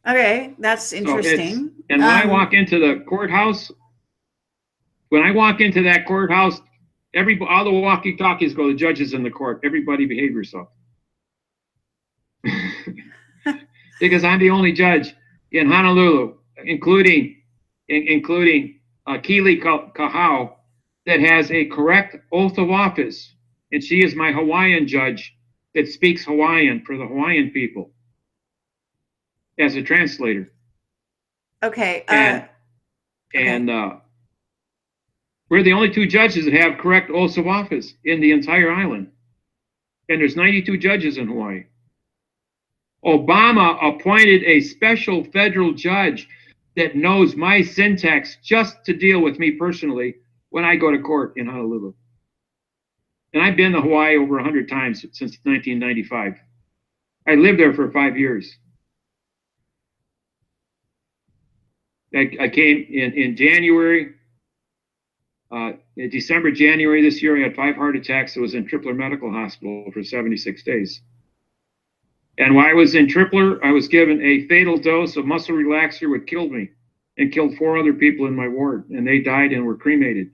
Okay, that's interesting. And when I walk into the courthouse, when I walk into that courthouse, all the walkie-talkies go, the judges in the court. Everybody behave yourself. Because I'm the only judge in Honolulu, including Keely Kahau, that has a correct oath of office. And she is my Hawaiian judge that speaks Hawaiian for the Hawaiian people as a translator. Okay. We're the only two judges that have correct oaths of office in the entire island. And there's 92 judges in Hawaii. Obama appointed a special federal judge that knows my syntax just to deal with me personally when I go to court in Honolulu. And I've been to Hawaii over 100 times since 1995. I lived there for 5 years. I came in January. In December, January this year, I had 5 heart attacks. I was in Tripler Medical Hospital for 76 days. And while I was in Tripler, I was given a fatal dose of muscle relaxer, which killed me and killed 4 other people in my ward, and they died and were cremated.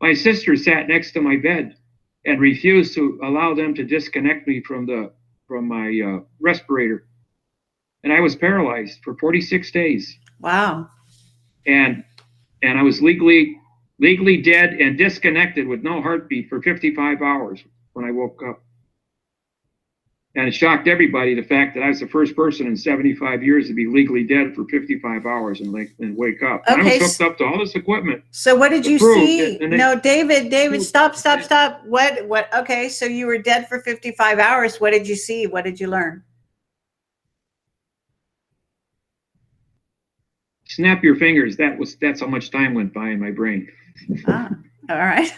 My sister sat next to my bed and refused to allow them to disconnect me from my respirator. And I was paralyzed for 46 days. Wow. And I was legally dead and disconnected with no heartbeat for 55 hours when I woke up. And it shocked everybody, the fact that I was the first person in 75 years to be legally dead for 55 hours and wake up. Okay. And I was hooked up to all this equipment. So what did you see? No, David, stop. What? Okay, so you were dead for 55 hours. What did you see? What did you learn? Snap your fingers. That's how much time went by in my brain. Ah, all right.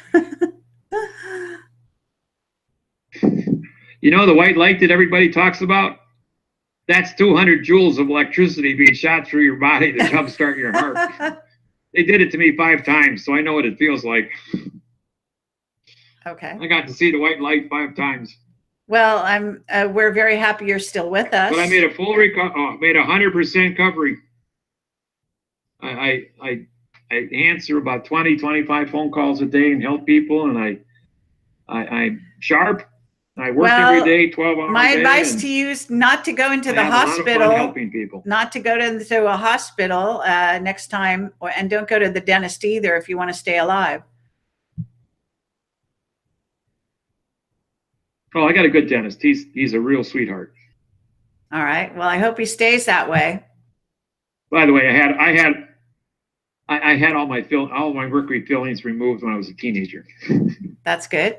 You know the white light that everybody talks about? That's 200 joules of electricity being shot through your body to jumpstart your heart. They did it to me 5 times, so I know what it feels like. Okay. I got to see the white light 5 times. Well, we're very happy you're still with us. But I made a full made 100% recovery. I answer about 20, 25 phone calls a day and help people, and I'm sharp. I work every day, 12 hours. My advice to you is not to go into the hospital. Helping people. Not to go to a hospital next time, and don't go to the dentist either if you want to stay alive. Oh, I got a good dentist. He's a real sweetheart. All right. Well, I hope he stays that way. By the way, I had all my mercury fillings removed when I was a teenager. That's good.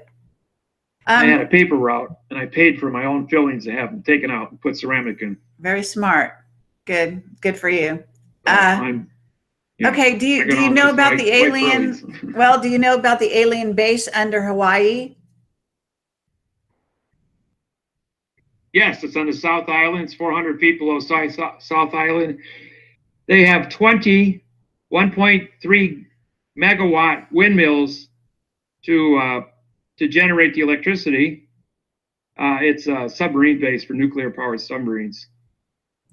I had a paper route, and I paid for my own fillings to have them taken out and put ceramic in. Very smart. Good for you. Okay. Do you know about the alien? Well, do you know about the alien base under Hawaii? Yes, it's on the South Island. It's 400 feet below South Island. They have 20 1.3 megawatt windmills to generate the electricity. It's a submarine base for nuclear powered submarines.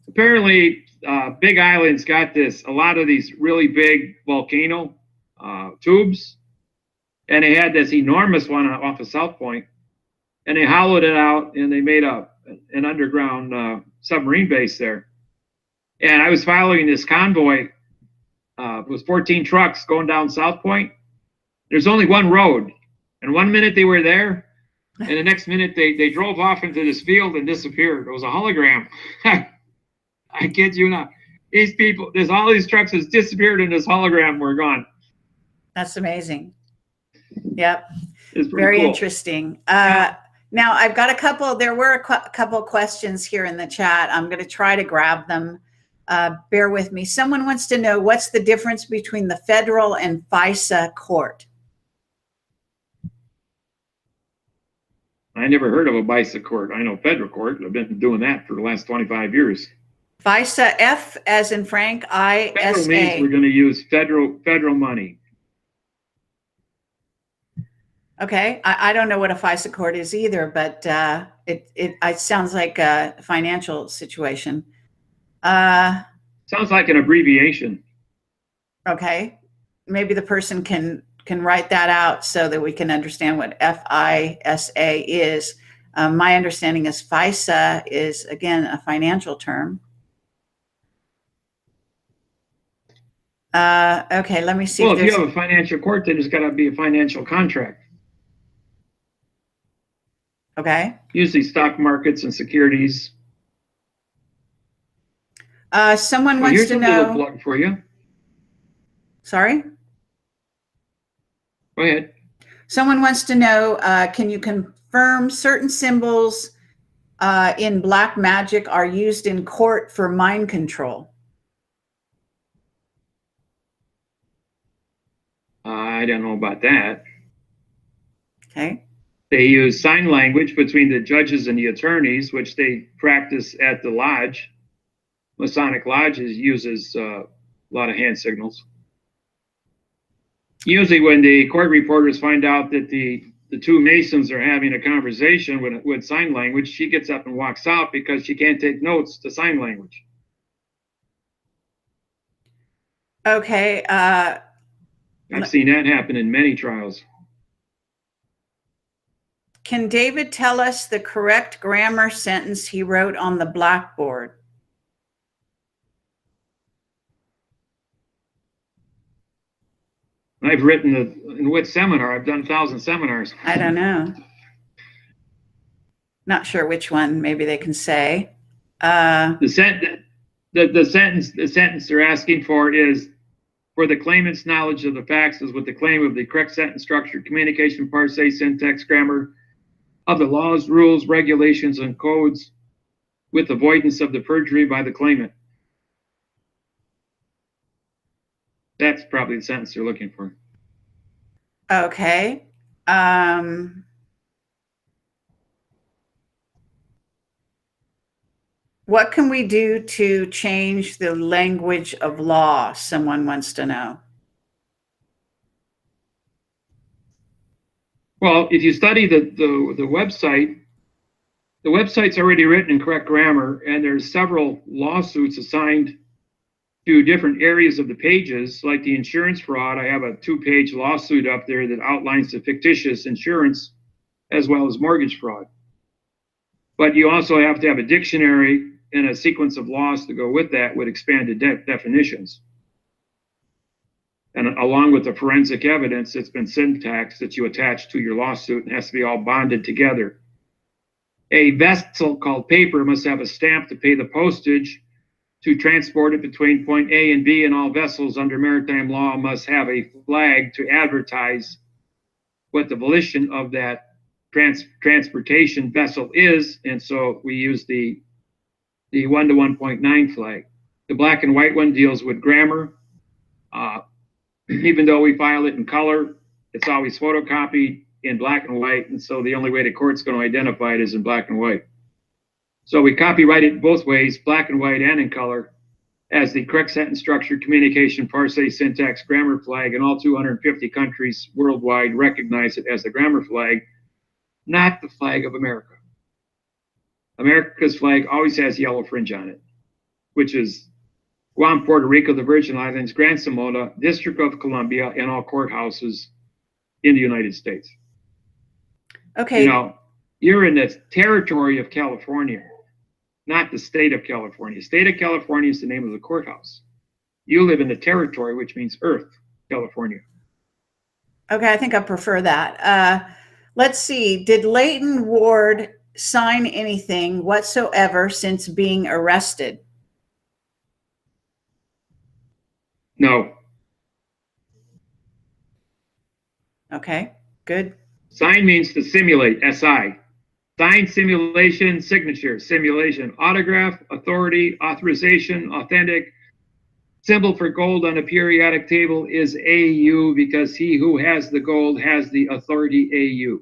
Apparently, Big Island's got a lot of these really big volcano tubes, and they had this enormous one off of South Point, and they hollowed it out and they made an underground submarine base there. And I was following this convoy. It was 14 trucks going down South Point. There's only one road. And 1 minute they were there, and the next minute they drove off into this field and disappeared. It was a hologram. I kid you not. These people, there's all these trucks has disappeared in this hologram. We're gone. That's amazing. Yep. It's pretty Very cool. interesting. Now I've got a couple, there were a couple questions here in the chat. I'm going to try to grab them. Bear with me. Someone wants to know, what's the difference between the federal and FISA court? I never heard of a FISA court. I know federal court. I've been doing that for the last 25 years. FISA, F as in Frank, Federal I-S-A. means we're going to use federal money. Okay, I don't know what a FISA court is either, but it sounds like a financial situation. Sounds like an abbreviation. Okay, maybe the person can write that out so that we can understand what FISA is. My understanding is FISA is, again, a financial term. Okay, let me see. Well, if you have a financial court, then it's got to be a financial contract. Okay. Usually stock markets and securities. Someone Well, wants here's to a know. little plug for you. Sorry? Go ahead. Someone wants to know, can you confirm certain symbols in black magic are used in court for mind control? I don't know about that. Okay. They use sign language between the judges and the attorneys, which they practice at the lodge. Masonic lodges uses a lot of hand signals. Usually when the court reporters find out that the two Masons are having a conversation with sign language, she gets up and walks out because she can't take notes to sign language. Okay. I've seen that happen in many trials. Can David tell us the correct grammar sentence he wrote on the blackboard? I've written in what seminar? I've done 1,000 seminars. I don't know. Not sure which one. Maybe they can say. The sentence they're asking for is, for the claimant's knowledge of the facts is with the claim of the correct sentence structure, communication, parse, syntax, grammar of the laws, rules, regulations, and codes with avoidance of the perjury by the claimant. That's probably the sentence they're looking for. Okay. What can we do to change the language of law? Someone wants to know. Well, if you study the website, the website's already written in correct grammar, and there's several lawsuits assigned to different areas of the pages, like the insurance fraud. I have a 2-page lawsuit up there that outlines the fictitious insurance as well as mortgage fraud. But you also have to have a dictionary and a sequence of laws to go with that with expanded definitions. And along with the forensic evidence, it's been syntax that you attach to your lawsuit and has to be all bonded together. A vessel called paper must have a stamp to pay the postage to transport it between point A and B, and all vessels under maritime law must have a flag to advertise what the volition of that transportation vessel is. And so we use the 1 to 1.9 flag. The black and white one deals with grammar. Even though we file it in color, it's always photocopied in black and white. And so the only way the court's going to identify it is in black and white. So we copyright it both ways, black and white and in color, as the correct sentence structure, communication, parse, syntax, grammar flag, and all 250 countries worldwide recognize it as the grammar flag, not the flag of America. America's flag always has yellow fringe on it, which is Guam, Puerto Rico, the Virgin Islands, Grand Samoa, District of Columbia, and all courthouses in the United States. Okay. You know, you're in the territory of California, not the state of California. State of California is the name of the courthouse. You live in the territory, which means Earth, California. Okay, I think I prefer that. Let's see. Did Leighton Ward sign anything whatsoever since being arrested? No. Okay, good. Sign means to simulate, SI. Sign, simulation, signature, simulation, autograph, authority, authorization, authentic. Symbol for gold on a periodic table is AU because he who has the gold has the authority AU.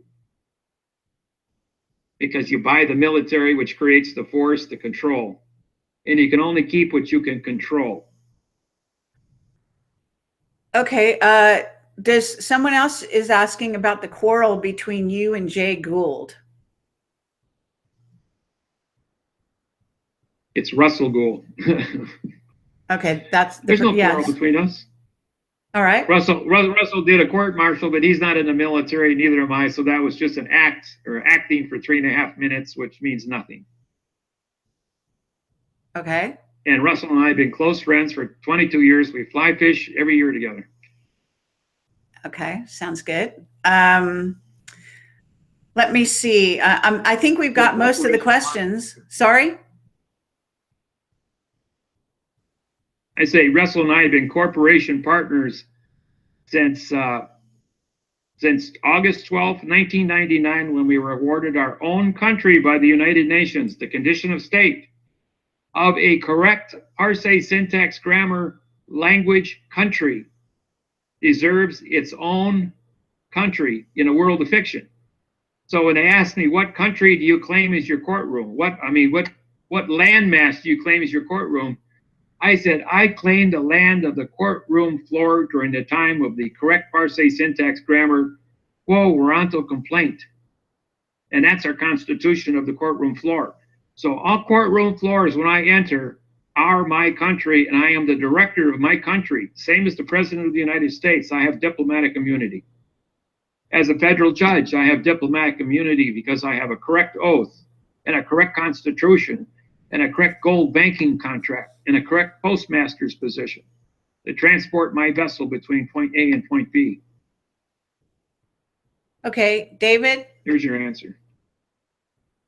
Because you buy the military, which creates the force, the control. And you can only keep what you can control. Okay, does someone else is asking about the quarrel between you and Jay Gould? It's Russell Gould. Okay, that's There's no quarrel yes. between us. All right. Russell did a court martial, but he's not in the military, neither am I. So that was just an act or acting for 3.5 minutes, which means nothing. Okay. And Russell and I have been close friends for 22 years. We fly fish every year together. Okay, sounds good. Let me see. I think we've got most of the questions. Sorry? I say Russell and I have been corporation partners since August 12th, 1999, when we were awarded our own country by the United Nations, the condition of state of a correct parse, syntax, grammar, language country deserves its own country in a world of fiction. So when they asked me, what country do you claim is your courtroom? What landmass do you claim is your courtroom? I said, I claim the land of the courtroom floor during the time of the correct parse, syntax, grammar, quo warranto complaint. And that's our constitution of the courtroom floor. So all courtroom floors when I enter are my country, and I am the director of my country. Same as the president of the United States, I have diplomatic immunity. As a federal judge, I have diplomatic immunity because I have a correct oath and a correct constitution and a correct gold banking contract and a correct postmaster's position to transport my vessel between point A and point B. Okay, David? Here's your answer.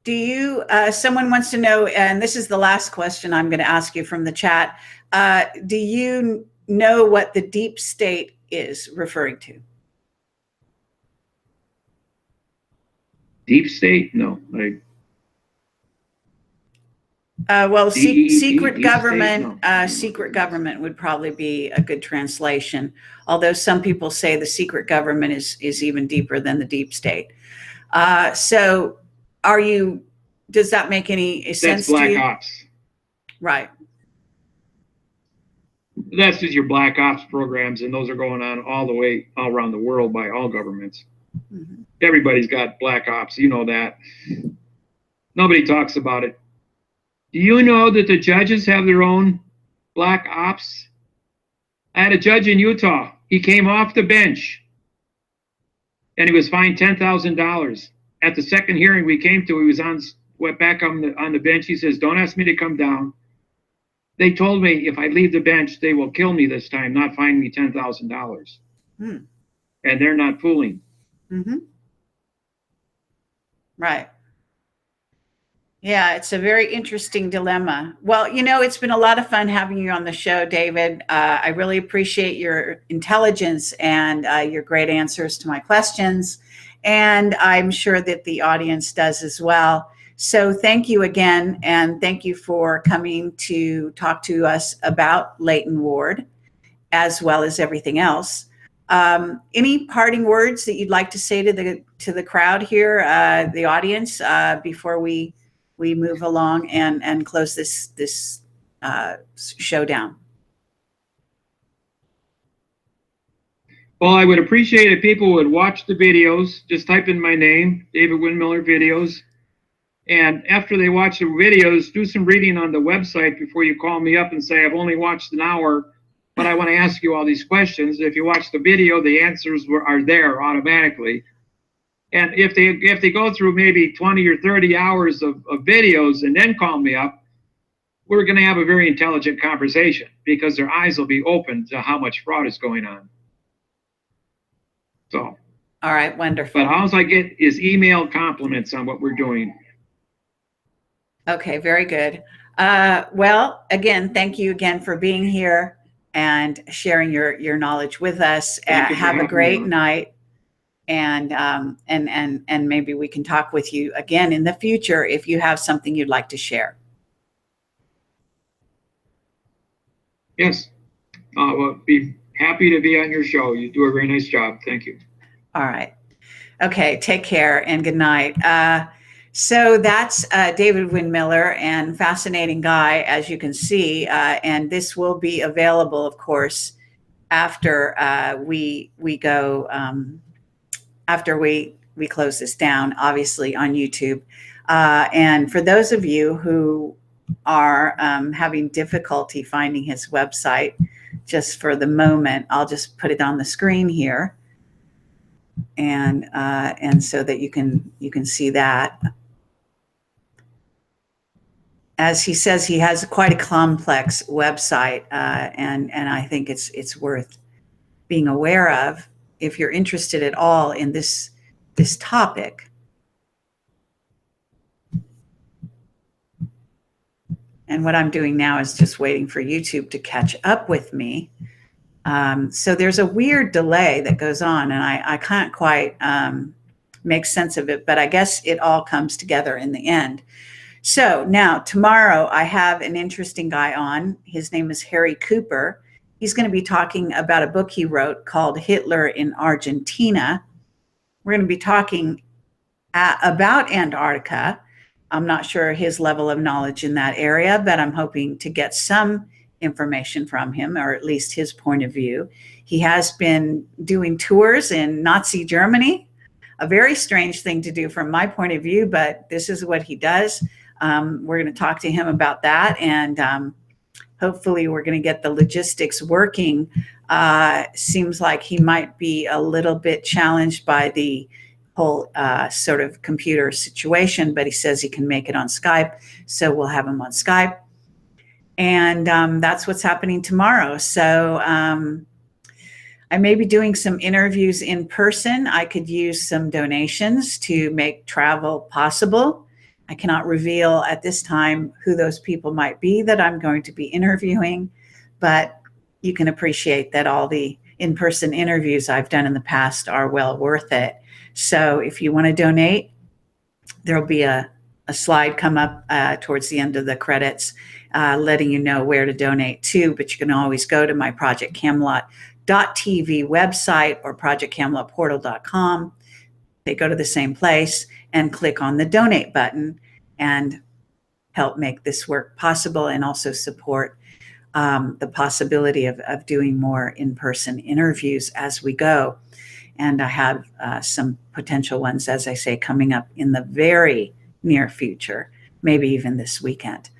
Do you, someone wants to know, and this is the last question I'm going to ask you from the chat. Do you know what the deep state is referring to? Deep state? No. Well, secret deep government, no. secret government would probably be a good translation. Although some people say the secret government is even deeper than the deep state. So does that make any sense to you? That's black ops. Right. That's just your black ops programs, and those are going on all around the world by all governments. Mm-hmm. Everybody's got black ops, you know that. Nobody talks about it. Do you know that the judges have their own black ops? I had a judge in Utah. He came off the bench, and he was fined $10,000. At the second hearing we came to, went back on the bench. He says, "Don't ask me to come down. They told me if I leave the bench, they will kill me this time, not fine me $10,000. And they're not fooling." Mm-hmm. Right. Yeah, it's a very interesting dilemma. Well, it's been a lot of fun having you on the show, David. I really appreciate your intelligence and your great answers to my questions. And I'm sure that the audience does as well. So thank you again. And thank you for coming to talk to us about Leighton Ward, as well as everything else. Any parting words that you'd like to say to the crowd here, the audience, before we move along and close this show down? Well, I would appreciate if people would watch the videos. Just type in my name, David Wynn Miller videos. And after they watch the videos, do some reading on the website before you call me up and say, I've only watched an hour, but I want to ask you all these questions. If you watch the video, the answers are there automatically. And if they go through maybe 20 or 30 hours of videos and then call me up, we're going to have a very intelligent conversation because their eyes will be open to how much fraud is going on. So. All right, wonderful. But all I get is email compliments on what we're doing. Okay, very good. Well, again, thank you again for being here. and sharing your knowledge with us. Thank you for Have a having great me on. night. And maybe we can talk with you again in the future if you have something you'd like to share. Yes, well, be happy to be on your show. You do a very nice job. Thank you. All right. Okay, take care and good night. So that's David Wynn Miller, and fascinating guy, as you can see. And this will be available, of course, after we go after we close this down, obviously on YouTube. And for those of you who are having difficulty finding his website, just for the moment, I'll just put it on the screen here, and so that you can see that. As he says, he has quite a complex website, and I think it's worth being aware of if you're interested at all in this topic. And what I'm doing now is just waiting for YouTube to catch up with me. So there's a weird delay that goes on, and I can't quite make sense of it, but I guess it all comes together in the end. So now tomorrow I have an interesting guy on. His name is Harry Cooper. He's going to be talking about a book he wrote called Hitler in Argentina. We're going to be talking about Antarctica. I'm not sure his level of knowledge in that area, but I'm hoping to get some information from him, or at least his point of view. He has been doing tours in Nazi Germany, a very strange thing to do from my point of view, but this is what he does. We're going to talk to him about that, and hopefully we're going to get the logistics working. Seems like he might be a little bit challenged by the whole sort of computer situation, but he says he can make it on Skype, so we'll have him on Skype. And that's what's happening tomorrow. So I may be doing some interviews in person. I could use some donations to make travel possible. I cannot reveal at this time who those people might be that I'm going to be interviewing, but you can appreciate that all the in-person interviews I've done in the past are well worth it. So if you want to donate, there'll be a slide come up towards the end of the credits letting you know where to donate to, but you can always go to my Project Camelot.tv website or projectcamelotportal.com. They go to the same place and click on the donate button and help make this work possible, and also support the possibility of doing more in-person interviews as we go. And I have some potential ones, as I say, coming up in the very near future, maybe even this weekend.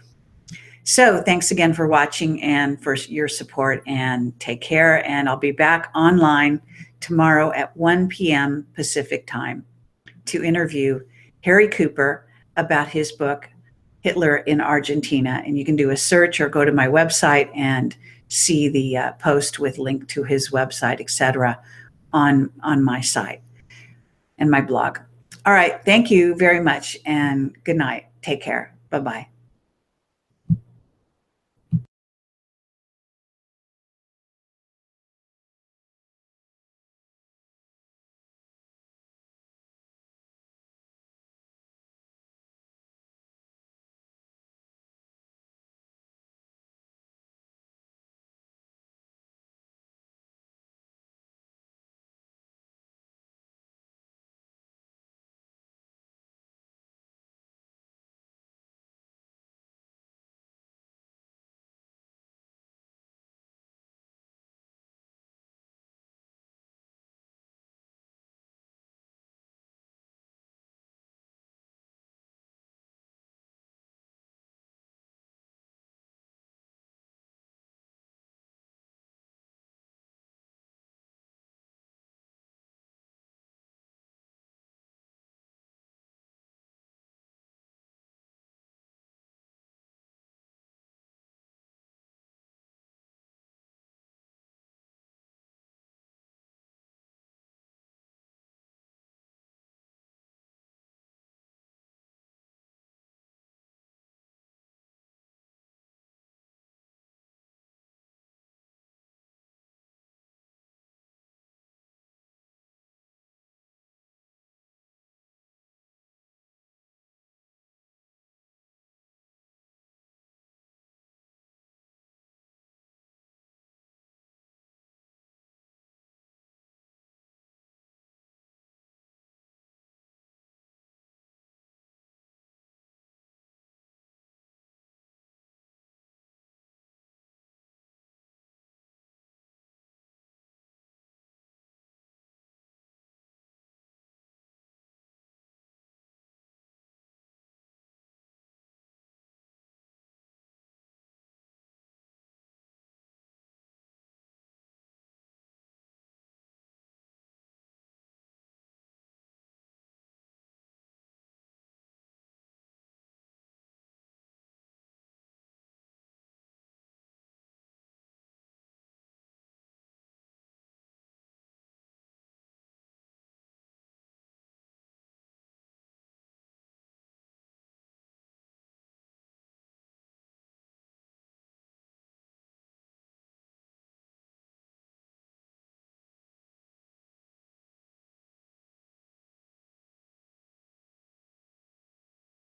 So thanks again for watching and for your support, and take care. And I'll be back online tomorrow at 1 p.m. Pacific time to interview Harry Cooper about his book, Hitler in Argentina. And you can do a search or go to my website and see the post with link to his website, etc., on my site and my blog. All right. Thank you very much, and good night. Take care. Bye-bye.